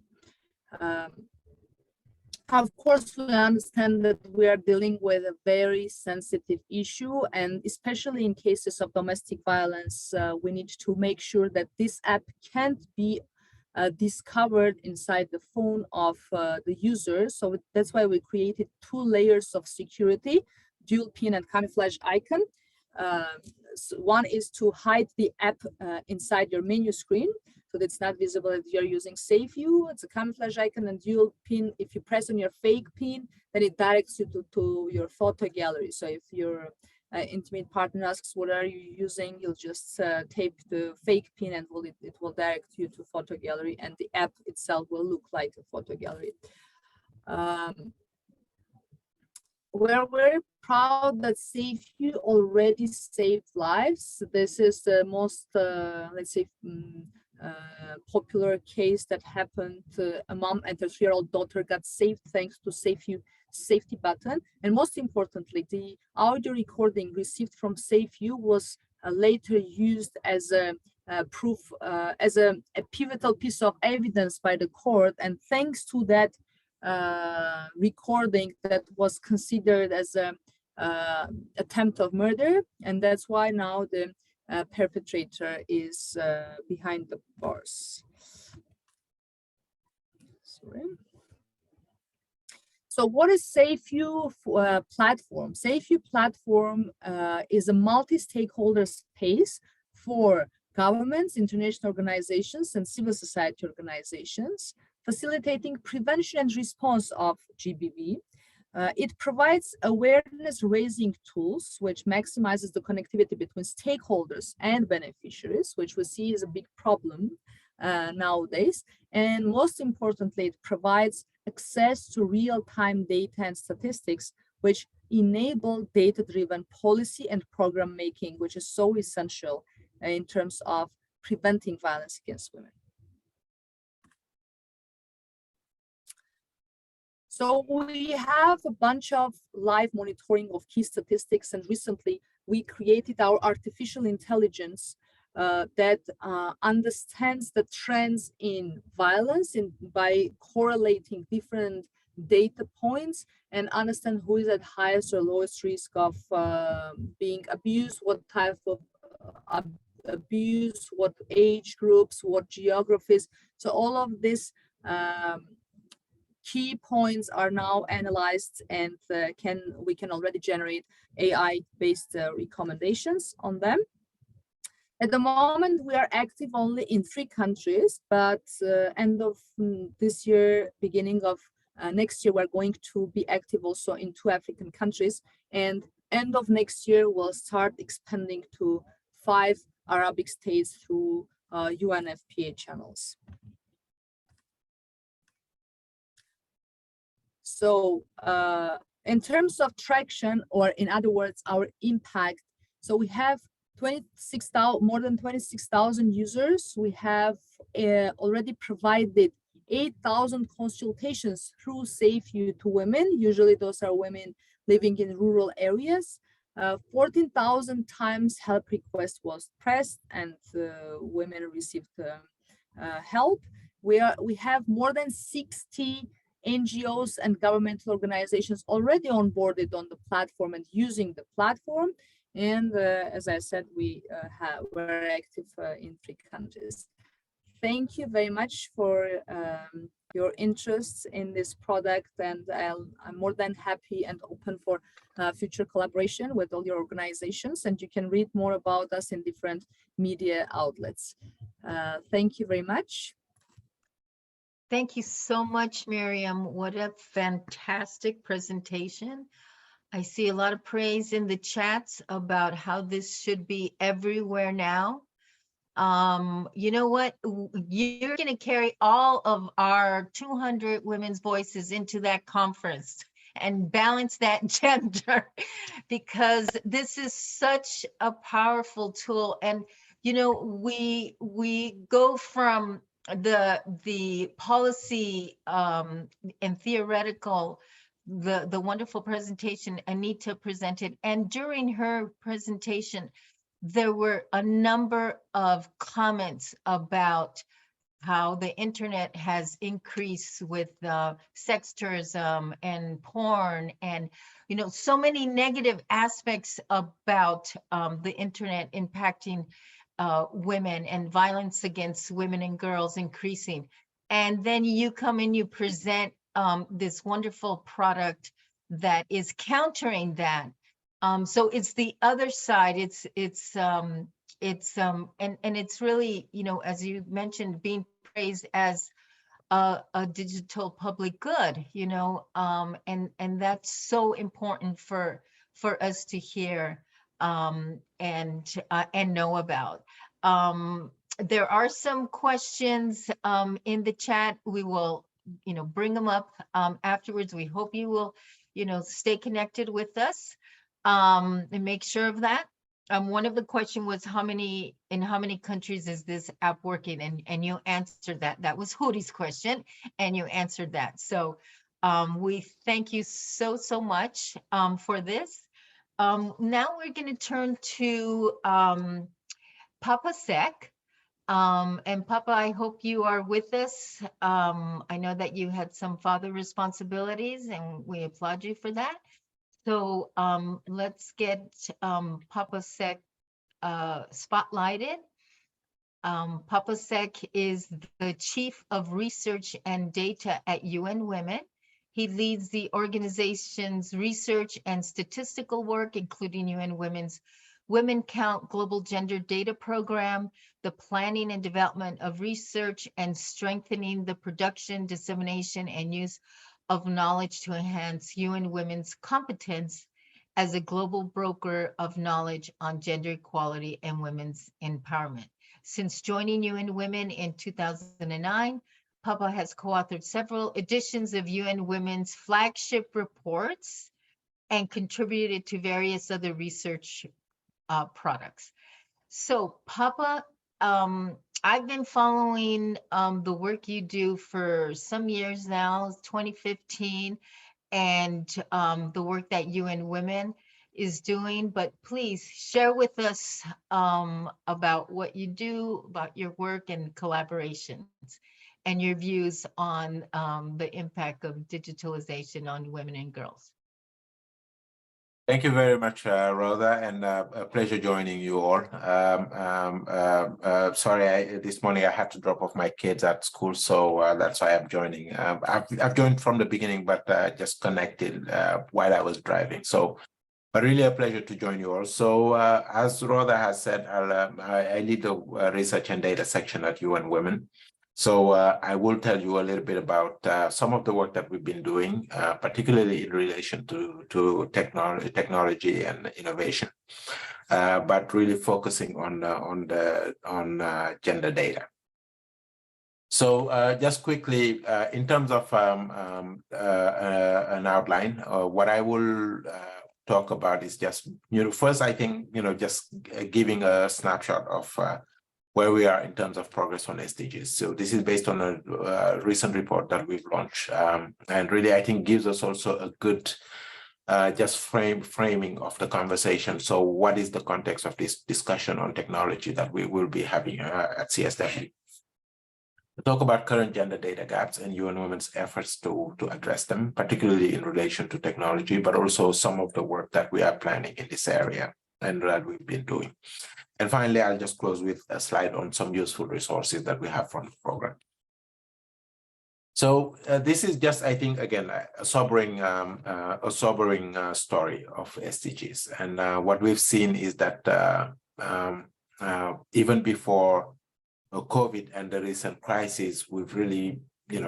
Of course, we understand that we are dealing with a very sensitive issue, and especially in cases of domestic violence, we need to make sure that this app can't be discovered inside the phone of the user. So that's why we created 2 layers of security, dual PIN and camouflage icon. So one is to hide the app inside your menu screen, so that's not visible if you're using SafeU. It's a camouflage icon, and dual PIN. If you press on your fake PIN, then it directs you to your photo gallery. So if your intimate partner asks what are you using, you'll just tape the fake PIN and it will direct you to photo gallery, and the app itself will look like a photo gallery. we're very proud that SafeU already saved lives. This is the most, let's say, popular case that happened. A mom and her 3-year-old daughter got saved thanks to SafeU safety button. And most importantly, the audio recording received from SafeU was later used as a proof, as a pivotal piece of evidence by the court. And thanks to that recording, that was considered as a attempt of murder, and that's why now the perpetrator is behind the bars. Sorry. So what is SafeU platform? SafeU platform is a multi-stakeholder space for governments, international organizations, and civil society organizations, facilitating prevention and response of GBV. It provides awareness-raising tools, which maximizes the connectivity between stakeholders and beneficiaries, which we see is a big problem nowadays. And most importantly, it provides access to real-time data and statistics, which enable data-driven policy and program making, which is so essential in terms of preventing violence against women. So we have a bunch of live monitoring of key statistics, and recently we created our artificial intelligence that understands the trends in violence by correlating different data points and understand who is at highest or lowest risk of being abused, what type of abuse, what age groups, what geographies. So all of this key points are now analyzed, and we can already generate AI-based recommendations on them. At the moment, we are active only in 3 countries, but end of this year, beginning of next year, we're going to be active also in 2 African countries, and end of next year, we'll start expanding to 5 Arabic states through UNFPA channels. So in terms of traction, or in other words, our impact, so we have more than 26,000 users. We have already provided 8,000 consultations through SafeU to women. Usually those are women living in rural areas. 14,000 times help request was pressed, and women received help. We have more than 60 NGOs and governmental organizations already onboarded on the platform and using the platform. And as I said, we're active in 3 countries. Thank you very much for your interest in this product, and I'm more than happy and open for future collaboration with all your organizations, and you can read more about us in different media outlets. Thank you very much. Thank you so much, Miriam. What a fantastic presentation. I see a lot of praise in the chats about how this should be everywhere now. You know what? You're going to carry all of our 200 women's voices into that conference and balance that gender, because this is such a powerful tool. And, you know, we go from the policy and theoretical, the wonderful presentation Anita presented, and during her presentation there were a number of comments about how the internet has increased with sex tourism and porn, and you know, so many negative aspects about the internet impacting women, and violence against women and girls increasing. And then you come and you present this wonderful product that is countering that. So it's the other side. It's really, you know, as you mentioned, being praised as a digital public good, you know, and that's so important for us to hear and know about. There are some questions in the chat. We will, you know, bring them up afterwards. We hope you will stay connected with us and make sure of that. One of the question was in how many countries is this app working? And you answered that. That was Huri's question, and you answered that. So we thank you so much for this. Now we're going to turn to Papa Sek. And Papa, I hope you are with us. I know that you had some father responsibilities, and we applaud you for that. So let's get Papa Sek spotlighted. Papa Sek is the Chief of Research and Data at UN Women. He leads the organization's research and statistical work, including UN Women's Women Count Global Gender Data Program, the planning and development of research, and strengthening the production, dissemination, and use of knowledge to enhance UN Women's competence as a global broker of knowledge on gender equality and women's empowerment. Since joining UN Women in 2009, Papa has co-authored several editions of UN Women's flagship reports and contributed to various other research products. So Papa, I've been following the work you do for some years now, 2015, and the work that UN Women is doing, but please share with us about what you do, about your work and collaborations, and your views on the impact of digitalization on women and girls. Thank you very much, Rhoda, and a pleasure joining you all. Sorry, this morning I had to drop off my kids at school, so that's why I'm joining. I've joined from the beginning, but just connected while I was driving. So, but really a pleasure to join you all. So, as Rhoda has said, I lead the research and data section at UN Women. So I will tell you a little bit about some of the work that we've been doing, particularly in relation to technology and innovation, but really focusing on gender data. So just quickly, in terms of an outline, what I will talk about is just, first, I think, just giving a snapshot of where we are in terms of progress on SDGs. So this is based on a recent report that we've launched, and really, I think, gives us also a good just framing of the conversation. So what is the context of this discussion on technology that we will be having at CSW? We talk about current gender data gaps and UN Women's efforts to address them, particularly in relation to technology, but also some of the work that we are planning in this area and that we've been doing. And finally, I'll just close with a slide on some useful resources that we have from the program. So this is just, I think, again, a sobering story of SDGs. And what we've seen is that even before COVID and the recent crisis, we've really, we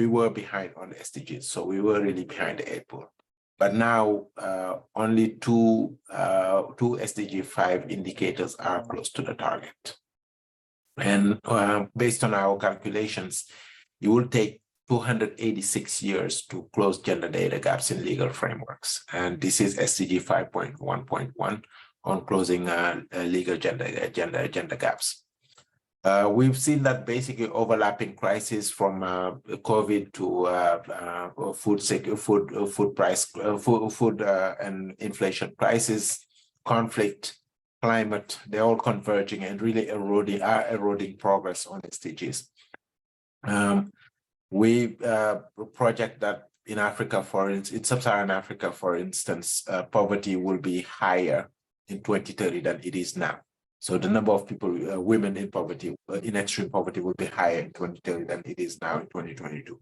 were behind on SDGs. So we were really behind the 8 ball. But now only two SDG 5 indicators are close to the target. And based on our calculations, it will take 286 years to close gender data gaps in legal frameworks. And this is SDG 5.1.1 on closing legal gender gaps. We've seen that basically overlapping crises from COVID to food and inflation crisis, conflict, climate, they're all converging and really eroding progress on SDGs. We project that in Africa, in sub-Saharan Africa, for instance, poverty will be higher in 2030 than it is now. So the number of people, women in poverty, in extreme poverty, will be higher in 2030 than it is now in 2022.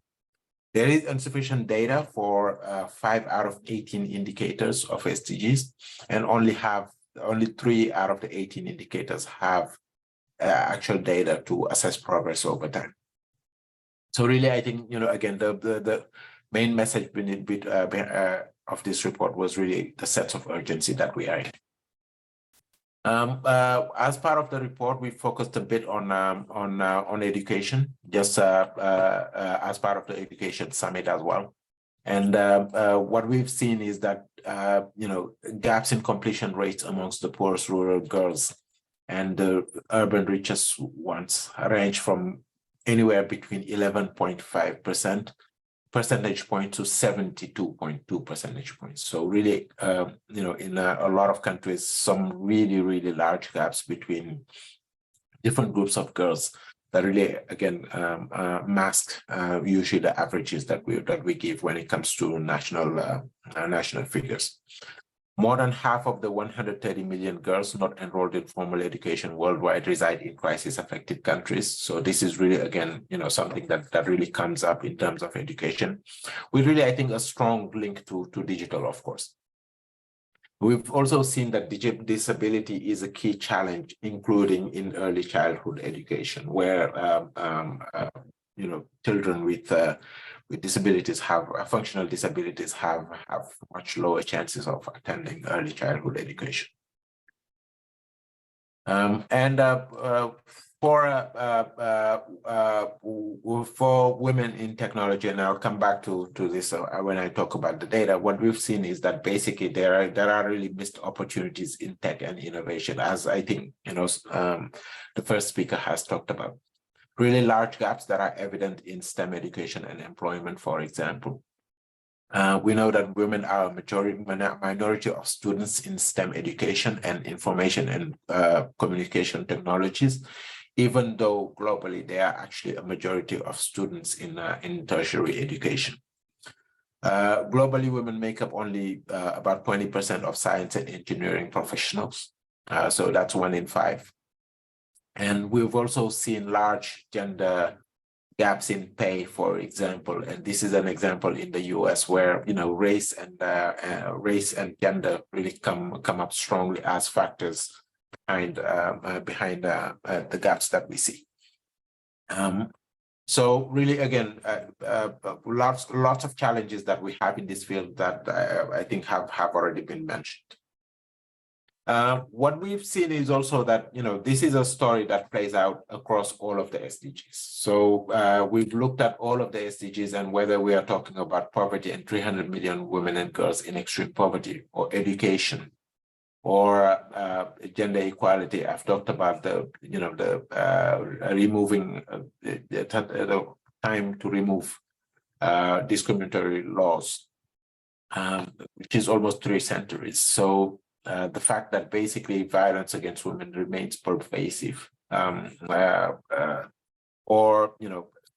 There is insufficient data for 5 out of 18 indicators of SDGs, and only 3 out of the 18 indicators have actual data to assess progress over time. So really, I think, again, the main message of this report was really the sense of urgency that we are in. As part of the report, we focused a bit on education, just as part of the education summit as well. And what we've seen is that gaps in completion rates amongst the poorest rural girls and the urban richest ones range from anywhere between 11.5% percentage point to 72.2 percentage points. So really, in a lot of countries, some really, really large gaps between different groups of girls that really, again, mask usually the averages that we give when it comes to national figures. More than half of the 130 million girls not enrolled in formal education worldwide reside in crisis-affected countries. So this is really, again, something that really comes up in terms of education. We really, I think, a strong link to digital, of course. We've also seen that disability is a key challenge, including in early childhood education, where children with disabilities functional disabilities have much lower chances of attending early childhood education. For women in technology, and I'll come back to this when I talk about the data, what we've seen is that basically there are really missed opportunities in tech and innovation, as I think the first speaker has talked about. Really large gaps that are evident in STEM education and employment, for example. We know that women are a minority of students in STEM education and information and communication technologies, even though globally they are actually a majority of students in tertiary education. Globally, women make up only about 20% of science and engineering professionals. So that's 1 in 5. And we've also seen large gender gaps in pay, for example, and this is an example in the US where race and gender really come up strongly as factors behind the gaps that we see. So really, again, lots of challenges that we have in this field that I think have already been mentioned. What we've seen is also that, this is a story that plays out across all of the SDGs. So we've looked at all of the SDGs and whether we are talking about poverty and 300 million women and girls in extreme poverty, or education, or gender equality. I've talked about removing the time to remove discriminatory laws, which is almost 3 centuries. So the fact that basically violence against women remains pervasive, or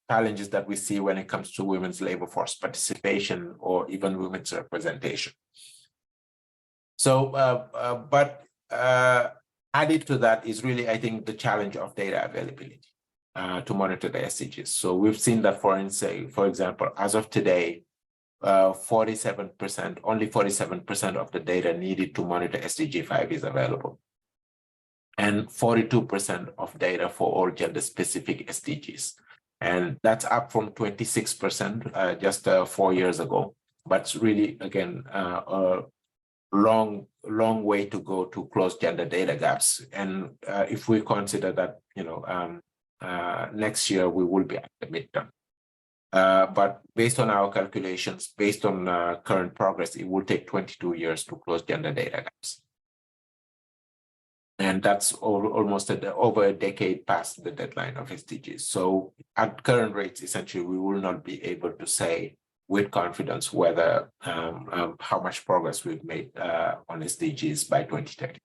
challenges that we see when it comes to women's labor force participation or even women's representation. So, but added to that is really, I think, the challenge of data availability to monitor the SDGs. So we've seen that, for example, as of today, only 47% of the data needed to monitor SDG 5 is available, and 42% of data for all gender-specific SDGs. And that's up from 26% just 4 years ago. But it's really, again, a long way to go to close gender data gaps. And if we consider that, next year we will be at the midterm. But based on our calculations, based on current progress, it will take 22 years to close gender data gaps. And that's almost over a decade past the deadline of SDGs. So at current rates, essentially, we will not be able to say with confidence whether how much progress we've made on SDGs by 2030.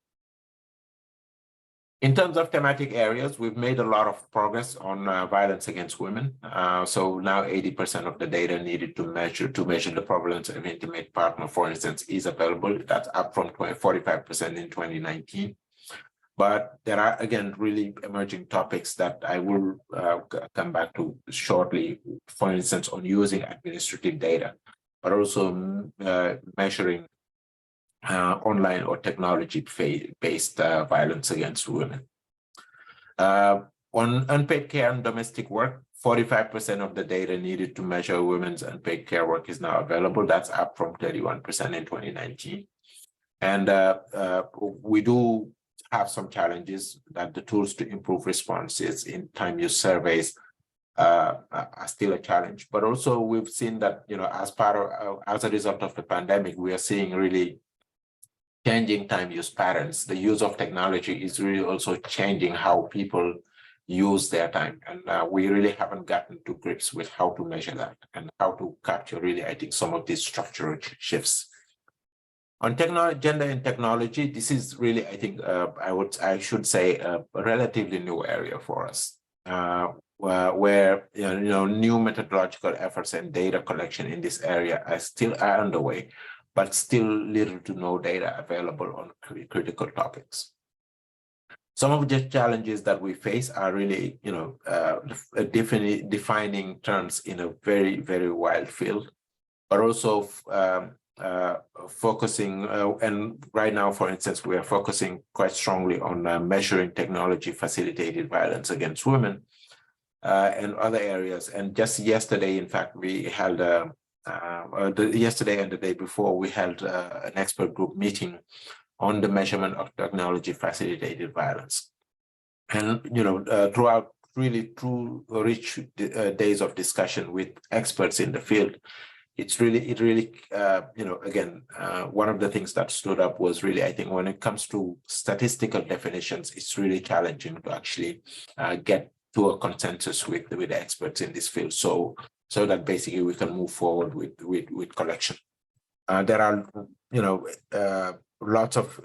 In terms of thematic areas, we've made a lot of progress on violence against women. So now 80% of the data needed to measure the prevalence of intimate partner, for instance, is available. That's up from 45% in 2019. But there are, again, really emerging topics that I will come back to shortly, for instance, on using administrative data, but also measuring online or technology-based violence against women. On unpaid care and domestic work, 45% of the data needed to measure women's unpaid care work is now available. That's up from 31% in 2019. And we do have some challenges, that the tools to improve responses in time use surveys are still a challenge. But also we've seen that, as a result of the pandemic, we are seeing really changing time use patterns. The use of technology is really also changing how people use their time. And we really haven't gotten to grips with how to measure that and how to capture really, I think, some of these structural shifts. On technology, gender and technology, this is really, I think, I should say, a relatively new area for us, where new methodological efforts and data collection in this area are still underway, but still little to no data available on critical topics. Some of the challenges that we face are really, defining terms in a very, very wide field, but also focusing, and right now, for instance, we are focusing quite strongly on measuring technology-facilitated violence against women and other areas. And just yesterday, in fact, we held yesterday and the day before, we held an expert group meeting on the measurement of technology-facilitated violence. And throughout really 2 rich days of discussion with experts in the field, it really, again, one of the things that stood up was really, I think, when it comes to statistical definitions, it's really challenging to actually get to a consensus with the experts in this field, so that basically we can move forward with collection. There are, lots of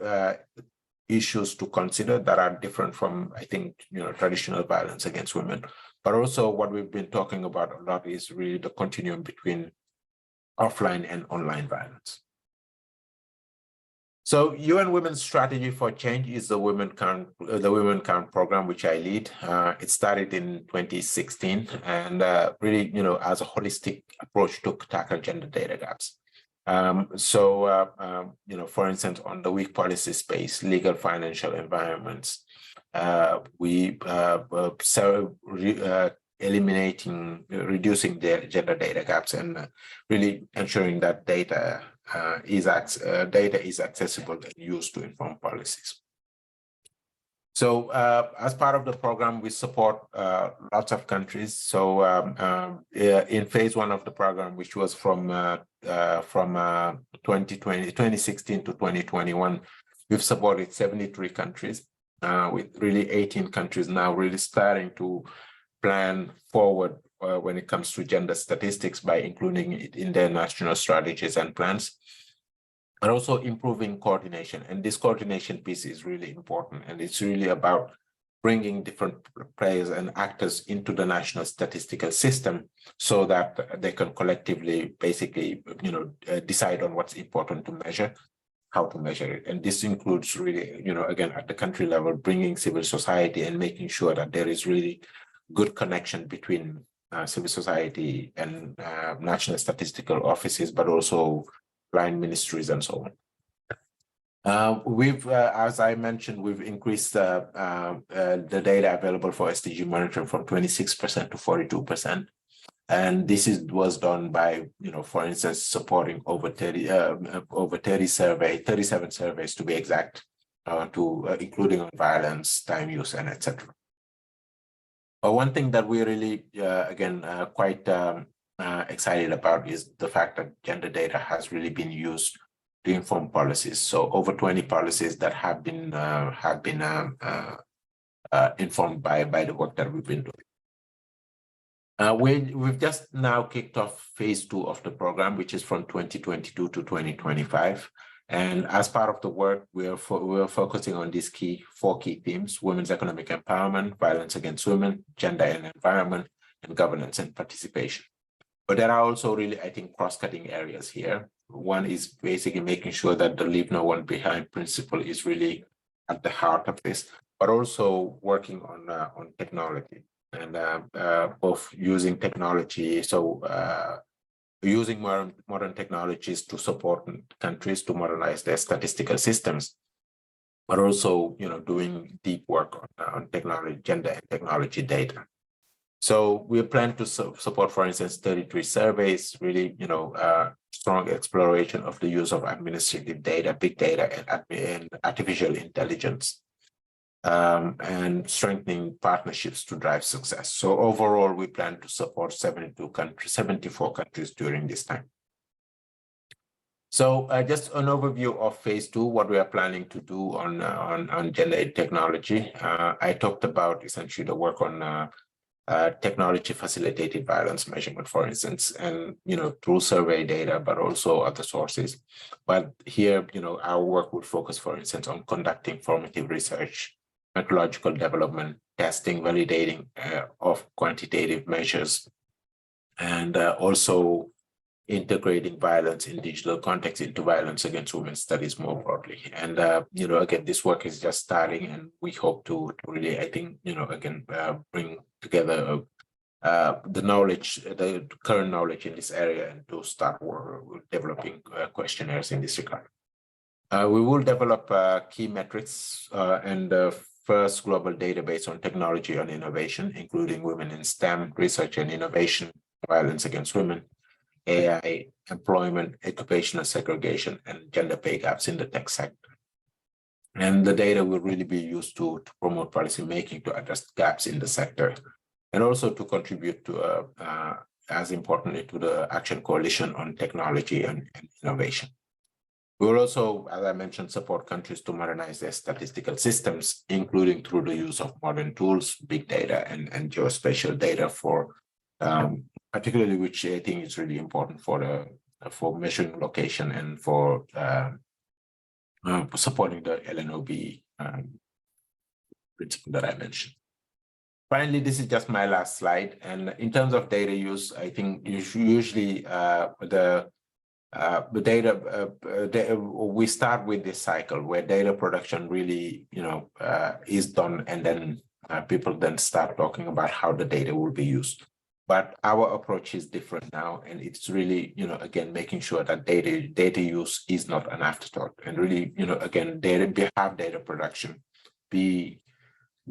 issues to consider that are different from, I think, traditional violence against women. But also what we've been talking about a lot is really the continuum between offline and online violence. So UN Women's Strategy for Change is the Women Count program, which I lead. It started in 2016 and really, as a holistic approach to tackle gender data gaps. For instance, on the weak policy space, legal, financial environments, we reducing the gender data gaps and really ensuring that data is accessible and used to inform policies. So as part of the program, we support lots of countries. So in phase 1 of the program, which was from 2016 to 2021, we've supported 73 countries, with really 18 countries now really starting to plan forward when it comes to gender statistics by including it in their national strategies and plans, but also improving coordination. And this coordination piece is really important. And it's really about bringing different players and actors into the national statistical system so that they can collectively basically, decide on what's important to measure, how to measure it. And this includes really, again, at the country level, bringing civil society and making sure that there is really good connection between civil society and national statistical offices, but also line ministries and so on. We've, as I mentioned, we've increased the data available for SDG monitoring from 26% to 42%. And this was done by, for instance, supporting over 37 surveys to be exact, including on violence, time use, and etc. One thing that we really, quite excited about is the fact that gender data has really been used to inform policies. So over 20 policies that have been informed by the work that we've been doing. We've just now kicked off phase 2 of the program, which is from 2022 to 2025. And as part of the work, we're focusing on these 4 key themes: women's economic empowerment, violence against women, gender and environment, and governance and participation. But there are also really, I think, cross-cutting areas here. One is basically making sure that the leave no one behind principle is really at the heart of this, but also working on technology and both using technology. So using modern technologies to support countries to modernize their statistical systems, but also, doing deep work on technology, gender and technology data. So we plan to support, for instance, 33 surveys, really, strong exploration of the use of administrative data, big data, and artificial intelligence and strengthening partnerships to drive success. So overall, we plan to support 74 countries during this time. So just an overview of phase 2, what we are planning to do on gender technology. I talked about essentially the work on technology facilitated violence measurement, for instance, and through survey data, but also other sources. But here, our work would focus, for instance, on conducting formative research, methodological development, testing, validating of quantitative measures, and also integrating violence in digital context into violence against women studies more broadly. And, again, this work is just starting, and we hope to really, I think, again, bring together the knowledge, the current knowledge in this area, and to start developing questionnaires in this regard. We will develop key metrics and the first global database on technology and innovation, including women in STEM, research and innovation, violence against women, AI, employment, occupational segregation, and gender pay gaps in the tech sector. And the data will really be used to promote policy making to address gaps in the sector, and also to contribute to, as importantly, to the Action Coalition on Technology and Innovation. We will also, as I mentioned, support countries to modernize their statistical systems, including through the use of modern tools, big data, and geospatial data for particularly, which I think is really important for measuring location and for supporting the LNOB principle that I mentioned. Finally, this is just my last slide. And in terms of data use, I think usually the data, we start with this cycle where data production really, is done, and then people then start talking about how the data will be used. But our approach is different now, and it's really, again, making sure that data use is not an afterthought, and really, again, data production be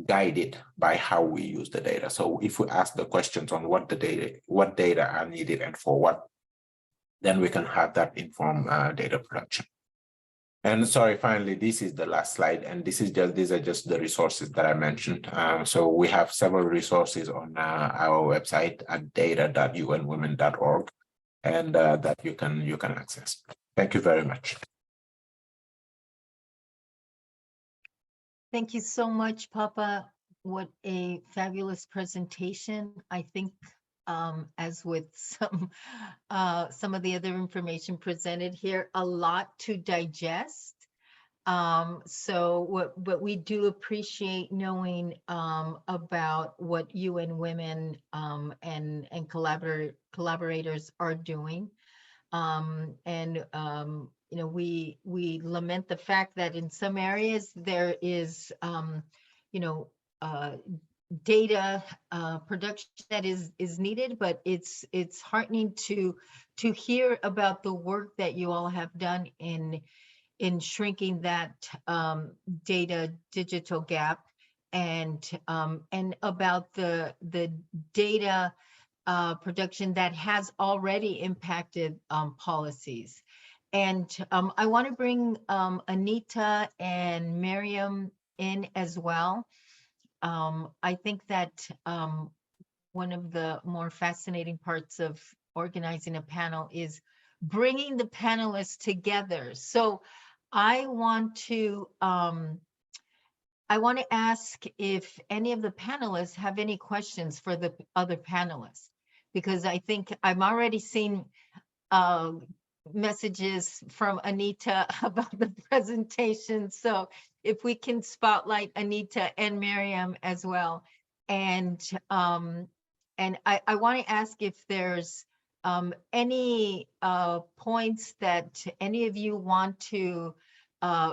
guided by how we use the data. So if we ask the questions on what data are needed and for what, then we can have that inform data production. And sorry, finally, this is the last slide, and these are just the resources that I mentioned. So we have several resources on our website at data.unwomen.org, and that you can access. Thank you very much. Thank you so much, Papa. What a fabulous presentation. I think as with some of the other information presented here, a lot to digest. So what we do appreciate knowing about what UN Women and collaborators are doing. We lament the fact that in some areas there is, data production that is needed, but it's heartening to hear about the work that you all have done in shrinking that data digital gap, and about the data production that has already impacted policies. And I want to bring Anita and Miriam in as well. I think that one of the more fascinating parts of organizing a panel is bringing the panelists together. So I want to ask if any of the panelists have any questions for the other panelists, because I think I'm already seeing messages from Anita about the presentation. So if we can spotlight Anita and Miriam as well. And I want to ask if there's any points that any of you want to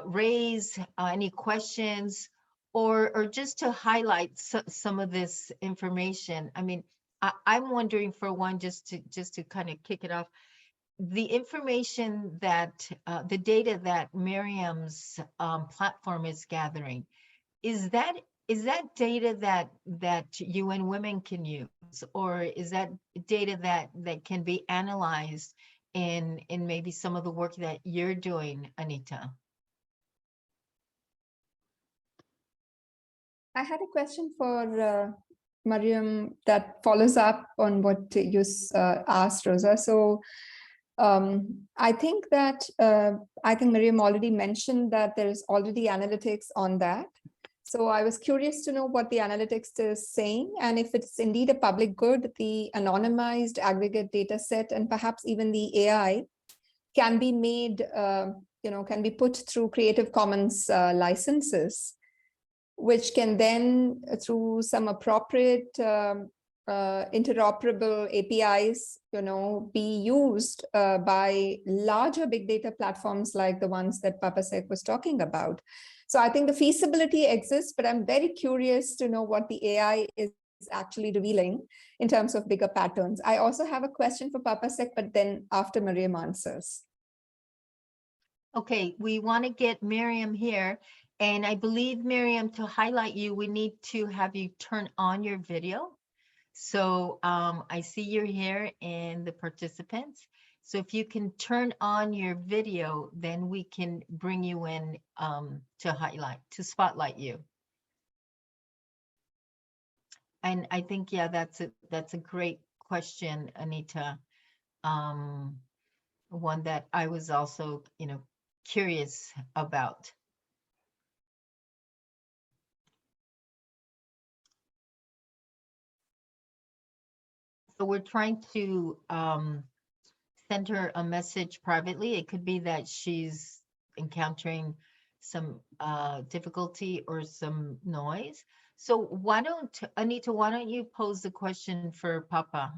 raise, any questions, or just to highlight some of this information. I mean, I'm wondering, for one, just to kind of kick it off, the information that the data that Miriam's platform is gathering, is that data that UN Women can use, or is that data that can be analyzed in maybe some of the work that you're doing, Anita? I had a question for Mariam that follows up on what you asked, Rosa. So I think that Mariam already mentioned that there is already analytics on that. So I was curious to know what the analytics is saying, and if it's indeed a public good, the anonymized aggregate data set and perhaps even the AI can be made, can be put through Creative Commons licenses, which can then, through some appropriate interoperable APIs, be used by larger big data platforms like the ones that Papasek was talking about. So I think the feasibility exists, but I'm very curious to know what the AI is actually revealing in terms of bigger patterns. I also have a question for Papasek, but then after Mariam answers. Okay, we want to get Miriam here. And I believe, Miriam, to highlight you, we need to have you turn on your video. So I see you're here in the participants. So if you can turn on your video, then we can bring you in to spotlight you. And I think, yeah, that's a great question, Anita. One that I was also, curious about. So we're trying to send her a message privately. It could be that she's encountering some difficulty or some noise. So Anita, why don't you pose the question for Papa,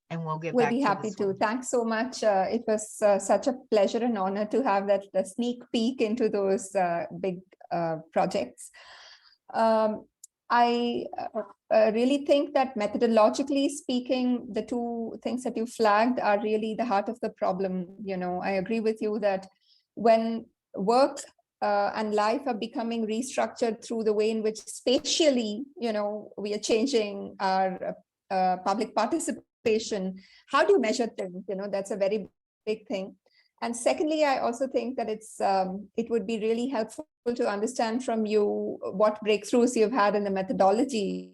and we'll get back to this. We'll be happy to. Thanks so much. It was such a pleasure and honor to have the sneak peek into those big projects. I really think that methodologically speaking, the two things that you flagged are really the heart of the problem. I agree with you that when work and life are becoming restructured through the way in which spatially, we are changing our public participation, how do you measure things? That's a very big thing. And secondly, I also think that it would be really helpful to understand from you what breakthroughs you've had in the methodology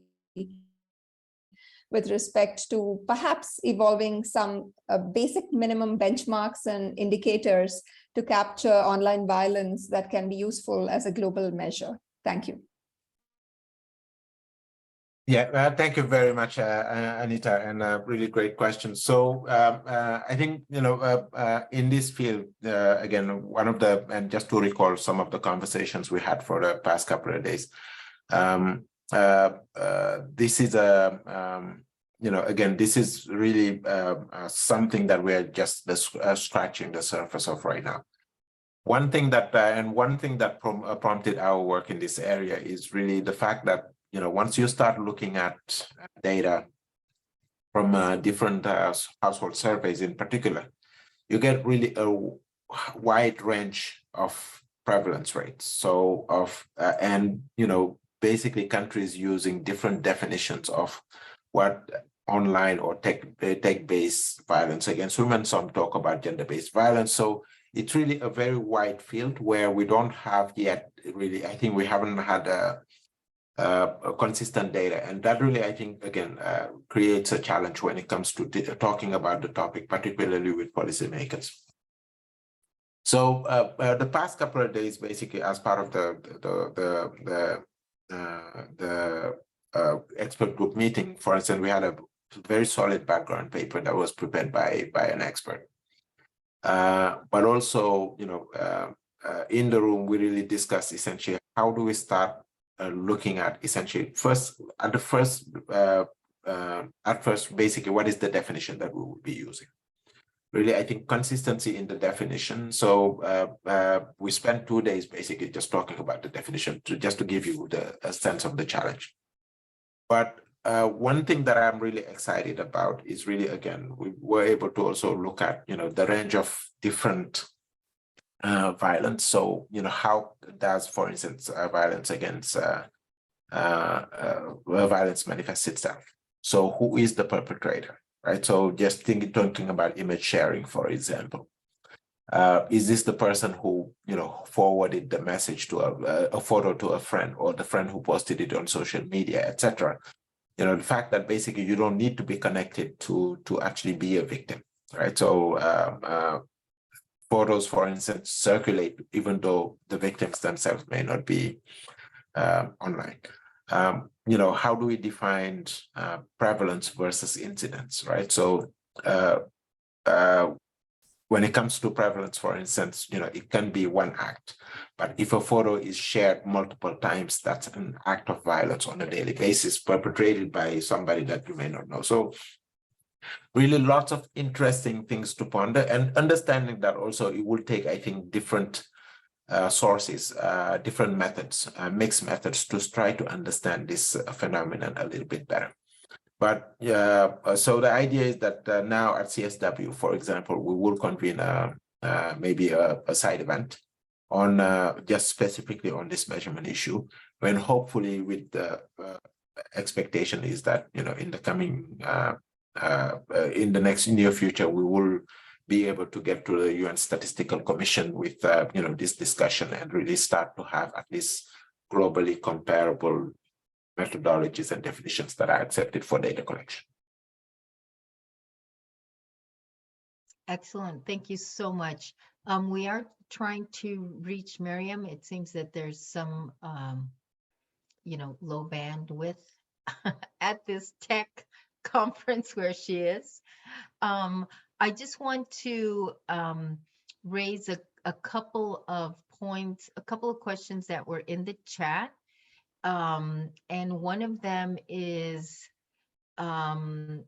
with respect to perhaps evolving some basic minimum benchmarks and indicators to capture online violence that can be useful as a global measure. Thank you. Yeah, thank you very much, Anita, and a really great question. So I think, in this field, again, and just to recall some of the conversations we had for the past couple of days, this is again, this is really something that we're just scratching the surface of right now. One thing that prompted our work in this area is really the fact that once you start looking at data from different household surveys in particular, you get really a wide range of prevalence rates. So basically countries using different definitions of what online or tech-based violence against women. Some talk about gender-based violence. So it's really a very wide field where we don't have yet really, I think we haven't had a consistent data, and that really, I think, again, creates a challenge when it comes to talking about the topic, particularly with policymakers. So the past couple of days, basically, as part of the expert group meeting, for instance, we had a very solid background paper that was prepared by an expert. But also, in the room, we really discussed essentially how do we start looking at essentially at first, basically, what is the definition that we will be using? Really, I think consistency in the definition. So we spent 2 days basically just talking about the definition just to give you a sense of the challenge. But one thing that I'm really excited about is really, again, we were able to also look at, the range of different violence. So, how does, for instance, violence against violence manifest itself? So who is the perpetrator, right? So just talking about image sharing, for example. Is this the person who, forwarded the message to a photo to a friend, or the friend who posted it on social media, etc.? The fact that basically you don't need to be connected to actually be a victim, right? So photos, for instance, circulate even though the victims themselves may not be online. How do we define prevalence versus incidence, right? So when it comes to prevalence, for instance, it can be one act, but if a photo is shared multiple times, that's an act of violence on a daily basis perpetrated by somebody that you may not know. So really lots of interesting things to ponder, and understanding that also it will take, I think, different sources, different methods, mixed methods to try to understand this phenomenon a little bit better. But so the idea is that now at CSW, for example, we will convene maybe a side event on just specifically on this measurement issue, when hopefully with the expectation is that, in the coming, in the next near future, we will be able to get to the UN Statistical Commission with, this discussion, and really start to have at least globally comparable methodologies and definitions that are accepted for data collection. Excellent. Thank you so much. We are trying to reach Miriam. It seems that there's some, low bandwidth at this tech conference where she is. I just want to raise a couple of points, a couple of questions that were in the chat. And one of them is from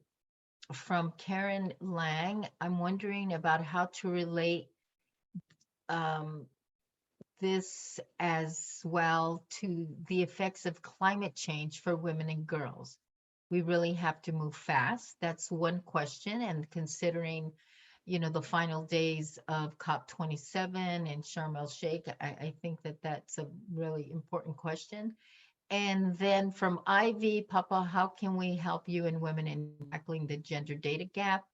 Karen Lang. I'm wondering about how to relate this as well to the effects of climate change for women and girls. We really have to move fast. That's one question. And considering, the final days of COP27 in Sharm el-Sheikh, I think that that's a really important question. And then from Ivy, Papa, how can we help you and women in tackling the gender data gap?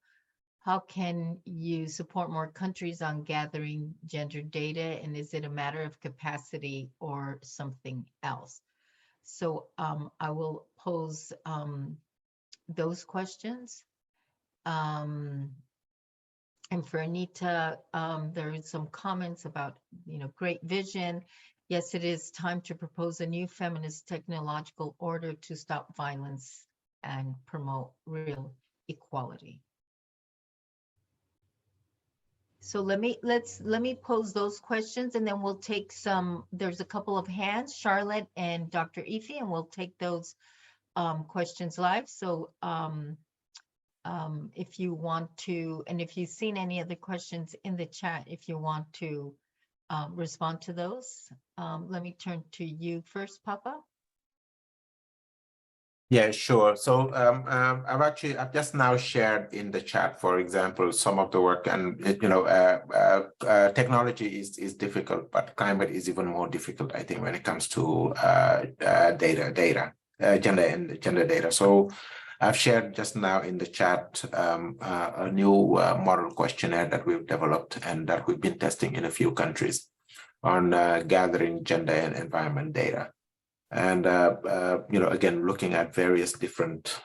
How can you support more countries on gathering gender data? And is it a matter of capacity or something else? So I will pose those questions. And for Anita, there is some comments about, great vision. Yes, it is time to propose a new feminist technological order to stop violence and promote real equality. So let me pose those questions, and then we'll take some, there's a couple of hands, Charlotte and Dr. Ife, and we'll take those questions live. So if you want to, and if you've seen any other questions in the chat, if you want to respond to those. Let me turn to you first, Papa. Yeah, sure. So I've just now shared in the chat, for example, some of the work, and technology is difficult, but climate is even more difficult, I think, when it comes to gender data. So I've shared just now in the chat a new model questionnaire that we've developed and that we've been testing in a few countries on gathering gender and environment data. And, again, looking at various different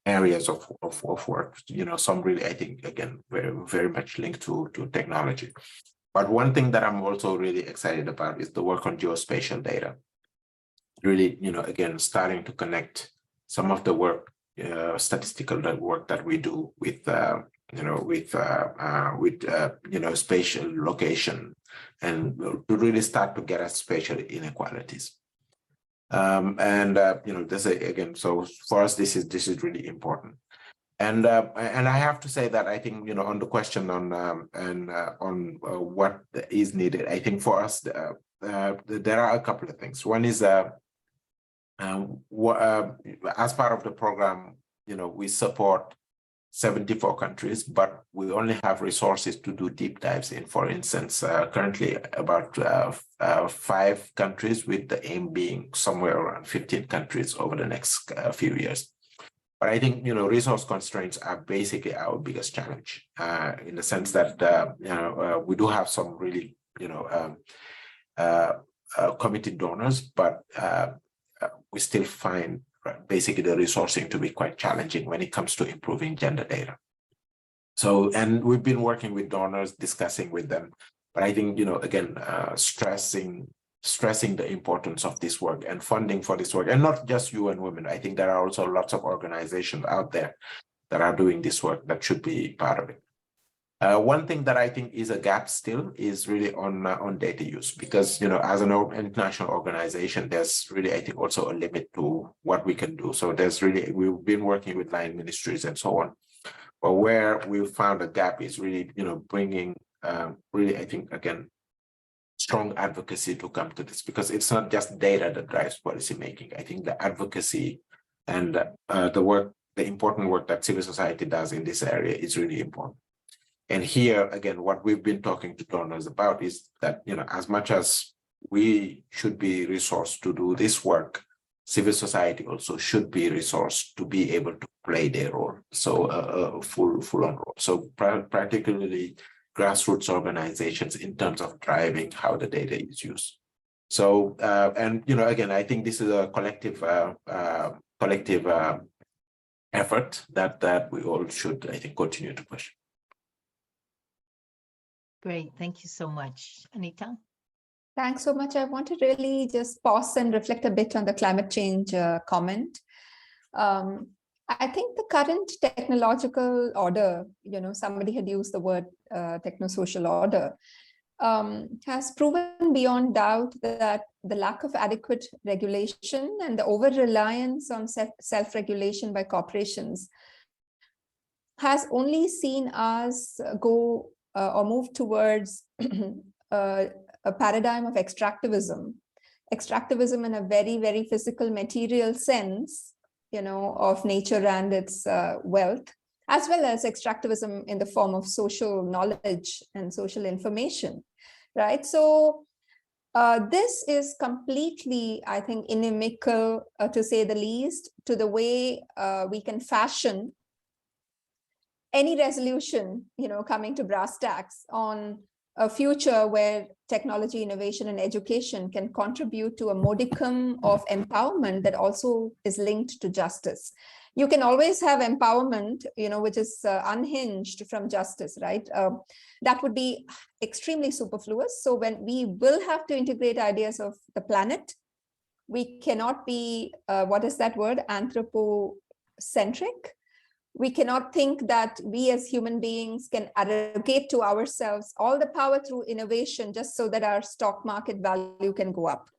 areas of work, some really, I think, again, very, very much linked to technology. But one thing that I'm also really excited about is the work on geospatial data. Really, again, starting to connect some of the work, statistical work that we do with, spatial location, and to really start to get at spatial inequalities. This again, so for us, this is really important. And I have to say that I think, on the question on what is needed, I think for us, there are a couple of things. One is as part of the program, we support 74 countries, but we only have resources to do deep dives in. For instance, currently about 5 countries, with the aim being somewhere around 15 countries over the next few years. But I think, resource constraints are basically our biggest challenge, in the sense that, we do have some really, committed donors, but we still find basically the resourcing to be quite challenging when it comes to improving gender data. So, and we've been working with donors, discussing with them, but I think, again, stressing the importance of this work and funding for this work, and not just UN Women. I think there are also lots of organizations out there that are doing this work that should be part of it. One thing that I think is a gap still is really on data use, because, as an international organization, there's really, I think, also a limit to what we can do. So we've been working with line ministries and so on. But where we found a gap is really, bringing really, I think, again, strong advocacy to come to this, because it's not just data that drives policy making. I think the advocacy and the important work that civil society does in this area is really important. And here, again, what we've been talking to donors about is that, as much as we should be resourced to do this work, civil society also should be resourced to be able to play their role. So a full-on role. So particularly grassroots organizations in terms of driving how the data is used. So, and, again, I think this is a collective effort that we all should, I think, continue to push. Great, thank you so much. Anita? Thanks so much. I want to really just pause and reflect a bit on the climate change comment. I think the current technological order, somebody had used the word techno-social order, has proven beyond doubt that the lack of adequate regulation and the over-reliance on self-regulation by corporations has only seen us go or move towards a paradigm of extractivism in a very, very physical, material sense, of nature and its wealth, as well as extractivism in the form of social knowledge and social information, right? So this is completely, I think, inimical, to say the least, to the way we can fashion any resolution, coming to brass tacks on a future where technology, innovation, and education can contribute to a modicum of empowerment that also is linked to justice. You can always have empowerment, which is unhinged from justice, right? That would be extremely superfluous. So when we will have to integrate ideas of the planet, we cannot be, what is that word? Anthropocentric. We cannot think that we as human beings can arrogate to ourselves all the power through innovation just so that our stock market value can go up.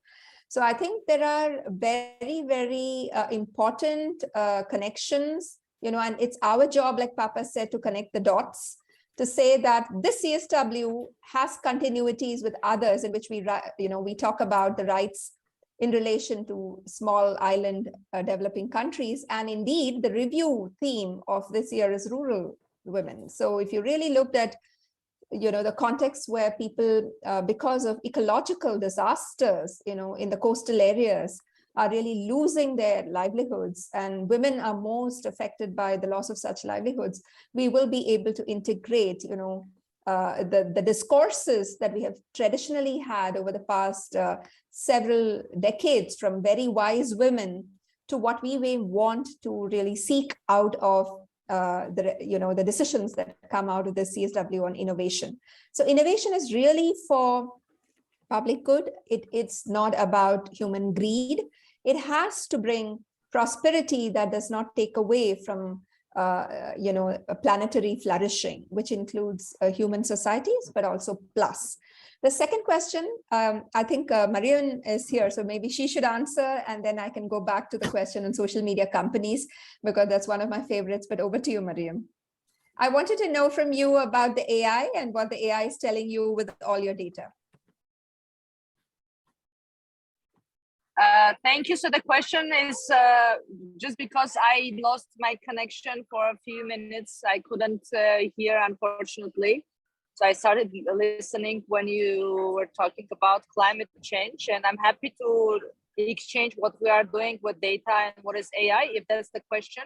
So I think there are very, very important connections, and it's our job, like Papa said, to connect the dots, to say that this CSW has continuities with others in which we talk about the rights in relation to small island developing countries. And indeed, the review theme of this year is rural women. So if you really looked at, the context where people, because of ecological disasters, in the coastal areas, are really losing their livelihoods, and women are most affected by the loss of such livelihoods, we will be able to integrate, the discourses that we have traditionally had over the past several decades from very wise women to what we may want to really seek out of the decisions that come out of the CSW on innovation. So innovation is really for public good. It's not about human greed. It has to bring prosperity that does not take away from a planetary flourishing, which includes human societies, but also plus. The second question, I think Mariam is here, so maybe she should answer, and then I can go back to the question on social media companies, because that's one of my favorites, but over to you, Mariam. I wanted to know from you about the AI and what the AI is telling you with all your data. Thank you. So the question is, just because I lost my connection for a few minutes, I couldn't hear, unfortunately. So I started listening when you were talking about climate change, and I'm happy to exchange what we are doing with data and what is AI, if that's the question.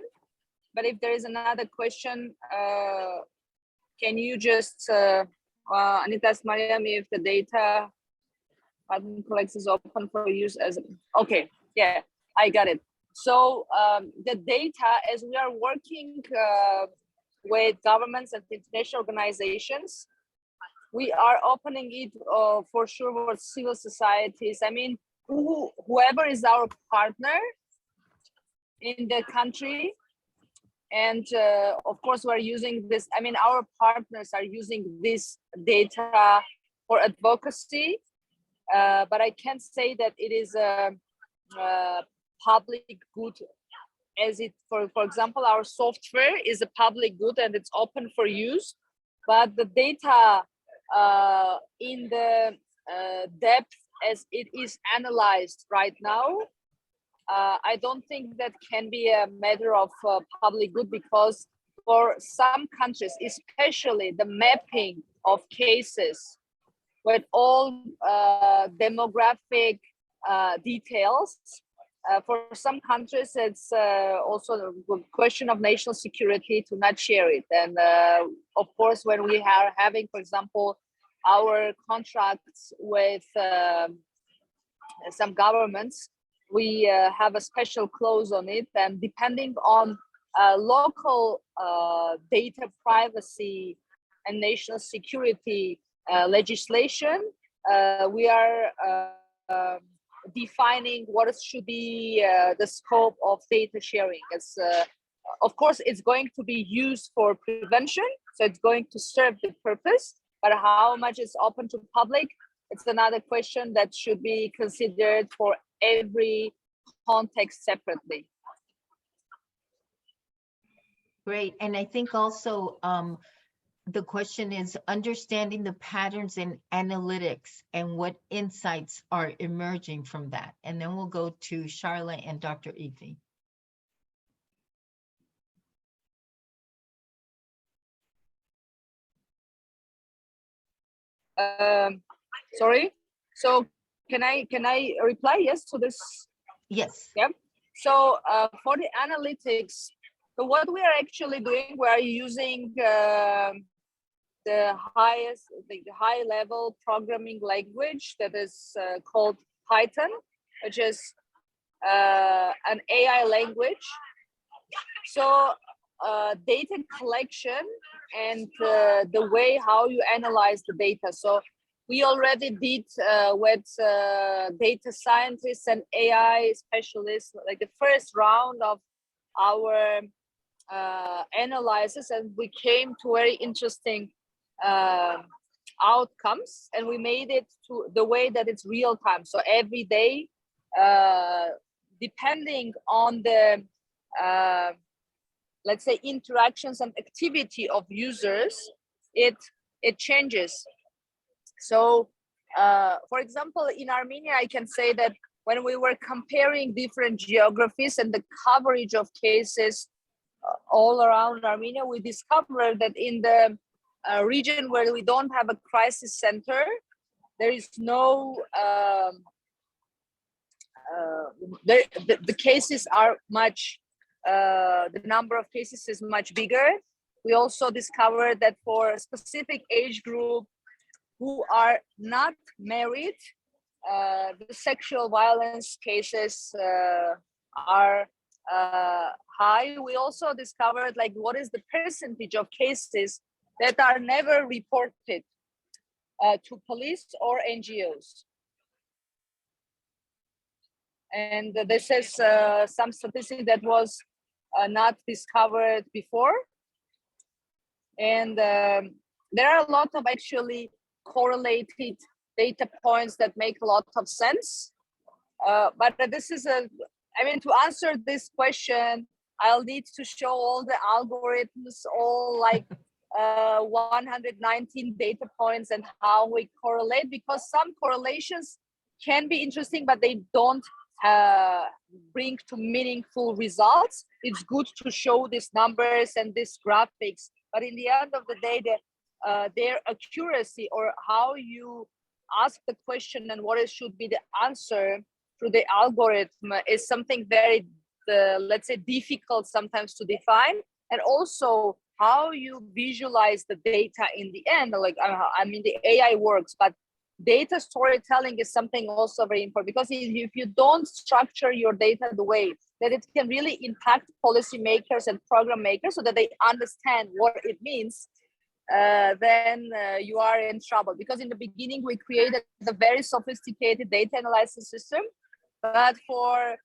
but if there is another question, can you just, Anita asked Mariam if the data pattern collects is open for use as, okay, yeah, I got it. So the data, as we are working with governments and international organizations, we are opening it for sure with civil societies. I mean, whoever is our partner in the country, and of course we're using this, I mean, our partners are using this data for advocacy, but I can't say that it is a public good, as it, for example, our software is a public good and it's open for use, but the data in the depth as it is analyzed right now, I don't think that can be a matter of public good, because for some countries, especially the mapping of cases with all demographic details, for some countries, it's also a question of national security to not share it. And of course, when we are having, for example, our contracts with some governments, we have a special clause on it, and depending on local data privacy and national security legislation, we are defining what should be the scope of data sharing. It's, of course, it's going to be used for prevention, so it's going to serve the purpose, but how much is open to public, it's another question that should be considered for every context separately. Great. And I think also the question is understanding the patterns in analytics and what insights are emerging from that. And then we'll go to Charlotte and Dr. Evie. Sorry, so can I reply yes to this? Yes. Yep. So for the analytics, so what we are actually doing, we are using the high level programming language that is called Python, which is an AI language. So data collection and the way how you analyze the data. So we already did with data scientists and AI specialists, like the first round of our analysis, and we came to very interesting outcomes, and we made it to the way that it's real time. So every day, depending on the let's say interactions and activity of users, it changes. So for example, in Armenia, I can say that when we were comparing different geographies and the coverage of cases all around Armenia, we discovered that in the region where we don't have a crisis center, there is no the cases are much the number of cases is much bigger. We also discovered that for a specific age group who are not married, the sexual violence cases are high. We also discovered like what is the percentage of cases that are never reported to police or NGOs. And this is some statistic that was not discovered before. And there are a lot of actually correlated data points that make a lot of sense. But this is I mean, to answer this question, I'll need to show all the algorithms, all like 119 data points and how we correlate, because some correlations can be interesting, but they don't bring to meaningful results. It's good to show these numbers and these graphics, but in the end of the day, their accuracy or how you ask the question and what it should be the answer through the algorithm is something very let's say, difficult sometimes to define, and also how you visualize the data in the end. Like, I mean, the AI works, but data storytelling is something also very important, because if you don't structure your data the way that it can really impact policymakers and program makers so that they understand what it means, then you are in trouble. Because in the beginning, we created a very sophisticated data analysis system, but for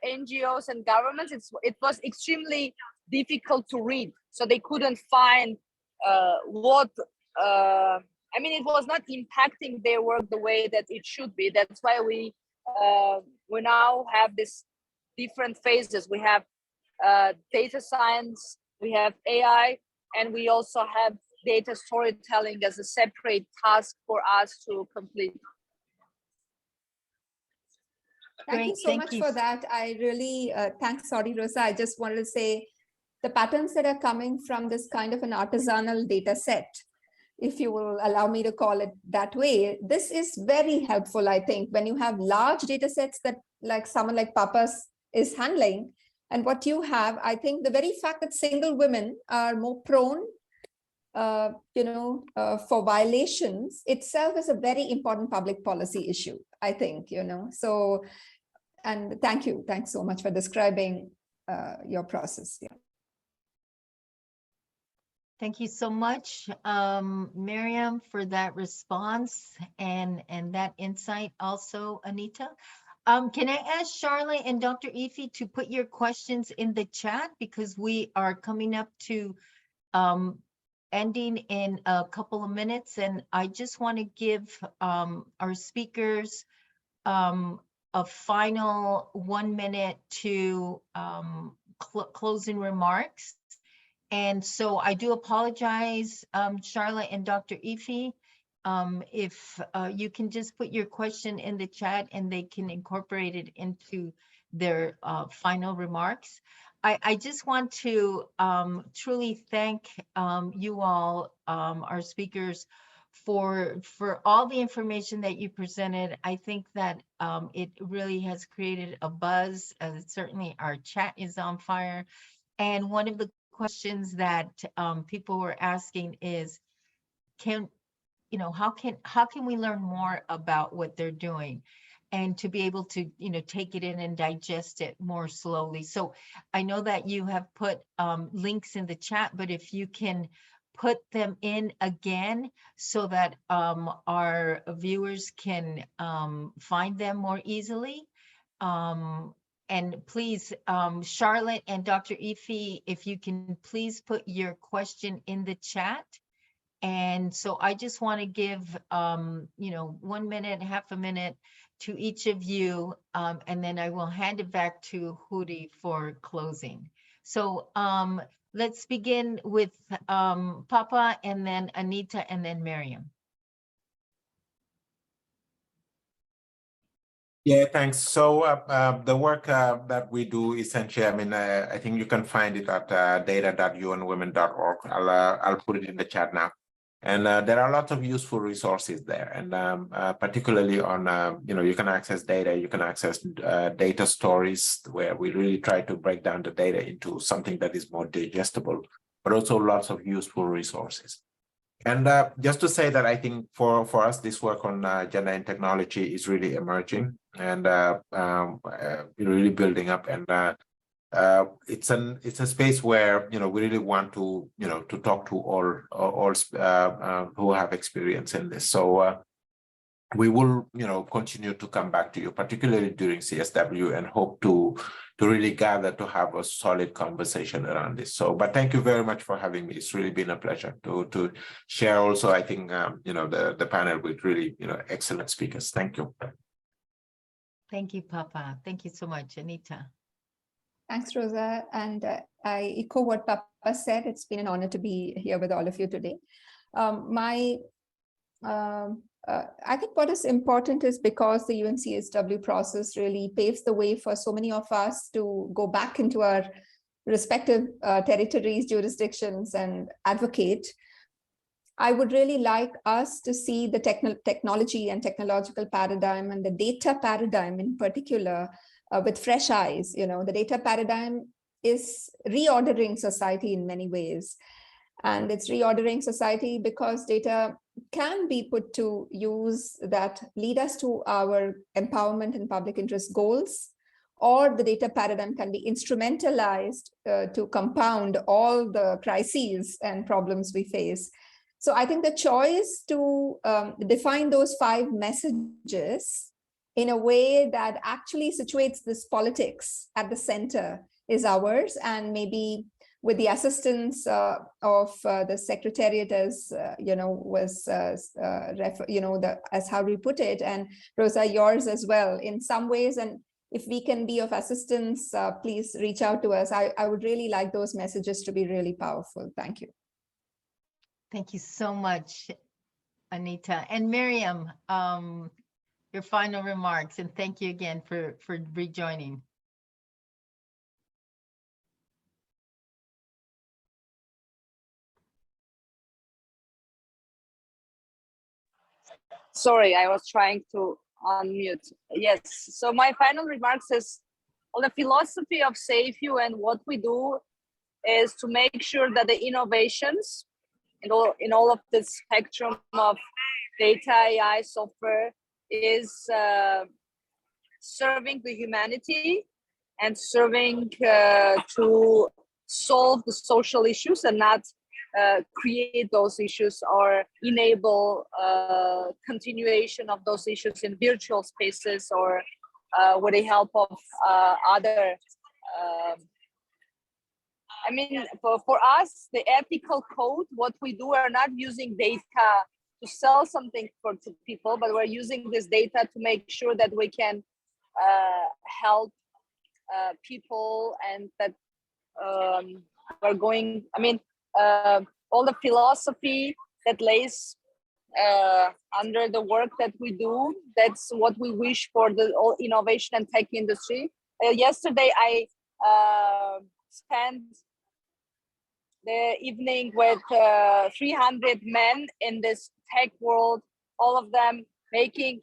NGOs and governments, it was extremely difficult to read. So they couldn't find I mean, it was not impacting their work the way that it should be. That's why we now have this different phases. We have data science, we have AI, and we also have data storytelling as a separate task for us to complete. Thank you so much for that. I really, thanks, sorry, Rosa. I just wanted to say the patterns that are coming from this kind of an artisanal data set, if you will allow me to call it that way, this is very helpful, I think, when you have large data sets that like someone like Papa's is handling. And what you have, I think the very fact that single women are more prone for violations itself is a very important public policy issue, I think, so, and thank you. Thanks so much for describing your process. Yeah. Thank you so much, Miriam, for that response and that insight also, Anita. Can I ask Charlotte and Dr. Ify to put your questions in the chat, because we are coming up to ending in a couple of minutes, and I just want to give our speakers a final 1 minute to closing remarks. And so I do apologize, Charlotte and Dr. Ify, if you can just put your question in the chat and they can incorporate it into their final remarks. I just want to truly thank you all, our speakers, for all the information that you presented. I think that it really has created a buzz. Certainly our chat is on fire. And one of the questions that people were asking is, how can we learn more about what they're doing, and to be able to take it in and digest it more slowly. So I know that you have put links in the chat, but if you can put them in again so that our viewers can find them more easily. And please, Charlotte and Dr. Ify, if you can please put your question in the chat. And so I just want to give, 1 minute, half a minute to each of you, and then I will hand it back to Huri for closing. So let's begin with Papa, and then Anita, and then Miriam. Yeah, thanks. So the work that we do essentially, I think you can find it at data.unwomen.org. I'll put it in the chat now. And there are lots of useful resources there. And particularly on, you can access data, you can access data stories, where we really try to break down the data into something that is more digestible, but also lots of useful resources. And just to say that I think for us, this work on gender and technology is really emerging and really building up. And it's a space where we really want to to talk to all who have experience in this. So we will continue to come back to you, particularly during CSW, and hope to really gather to have a solid conversation around this. So, but thank you very much for having me. It's really been a pleasure to share. Also, I think the panel with really excellent speakers. Thank you. Thank you, Papa. Thank you so much, Anita. Thanks, Rosa. And I echo what Papa said. It's been an honor to be here with all of you today. I think what is important is because the UNCSW process really paves the way for so many of us to go back into our respective territories, jurisdictions, and advocate. I would really like us to see the technology and technological paradigm and the data paradigm in particular with fresh eyes. You know, the data paradigm is reordering society in many ways. And it's reordering society because data can be put to use that lead us to our empowerment and public interest goals, or the data paradigm can be instrumentalized to compound all the crises and problems we face. So I think the choice to define those 5 messages in a way that actually situates this politics at the center is ours, and maybe with the assistance of the Secretariat, as was as how we put it, and Rosa, yours as well in some ways. And if we can be of assistance, please reach out to us. I would really like those messages to be really powerful. Thank you. Thank you so much, Anita. And Miriam, your final remarks, and thank you again for rejoining. Sorry, I was trying to unmute. Yes, so my final remarks is, well, the philosophy of SafeU and what we do is to make sure that the innovations in all of this spectrum of data, AI, software is serving the humanity and serving to solve the social issues and not create those issues or enable continuation of those issues in virtual spaces or with the help of other. I mean, for us, the ethical code, what we do, are not using data to sell something to people, but we're using this data to make sure that we can help people, and that we're going, I mean, all the philosophy that lays under the work that we do, that's what we wish for the all innovation and tech industry. Yesterday, I spent the evening with 300 men in this tech world, all of them making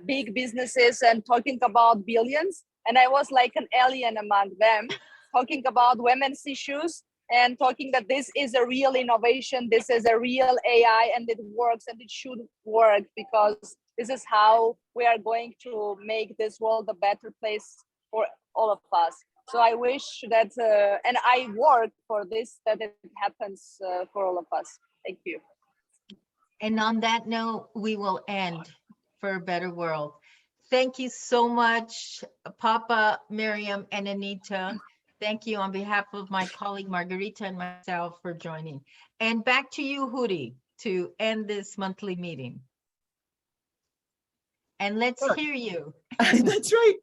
big businesses and talking about billions. And I was like an alien among them, talking about women's issues and talking that this is a real innovation, this is a real AI, and it works and it should work, because this is how we are going to make this world a better place for all of us. So I wish that, and I work for this, that it happens for all of us. Thank you. And on that note, we will end for a better world. Thank you so much, Papa, Miriam, and Anita. Thank you on behalf of my colleague Margarita and myself for joining. And back to you, Huri, to end this monthly meeting. And let's hear you. That's right.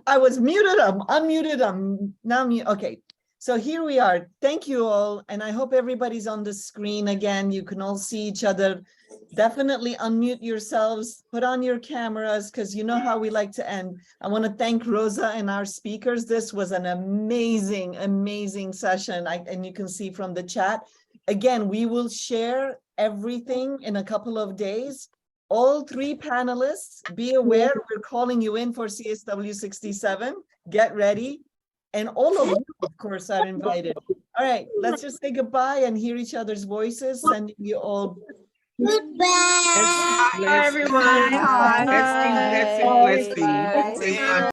I was muted. I'm unmuted. I'm now mute. Okay. So here we are. Thank you all. And I hope everybody's on the screen again. You can all see each other. Definitely unmute yourselves. Put on your cameras, because you know how we like to end. I want to thank Rosa and our speakers. This was an amazing, amazing session. And you can see from the chat. Again, we will share everything in a couple of days. All 3 panelists, be aware, we're calling you in for CSW67. Get ready. And all of you, of course, are invited. All right, let's just say goodbye and hear each other's voices. Sending you all. Goodbye. Bye, everyone. Bye. Blessing, blessing, blessing. Bye.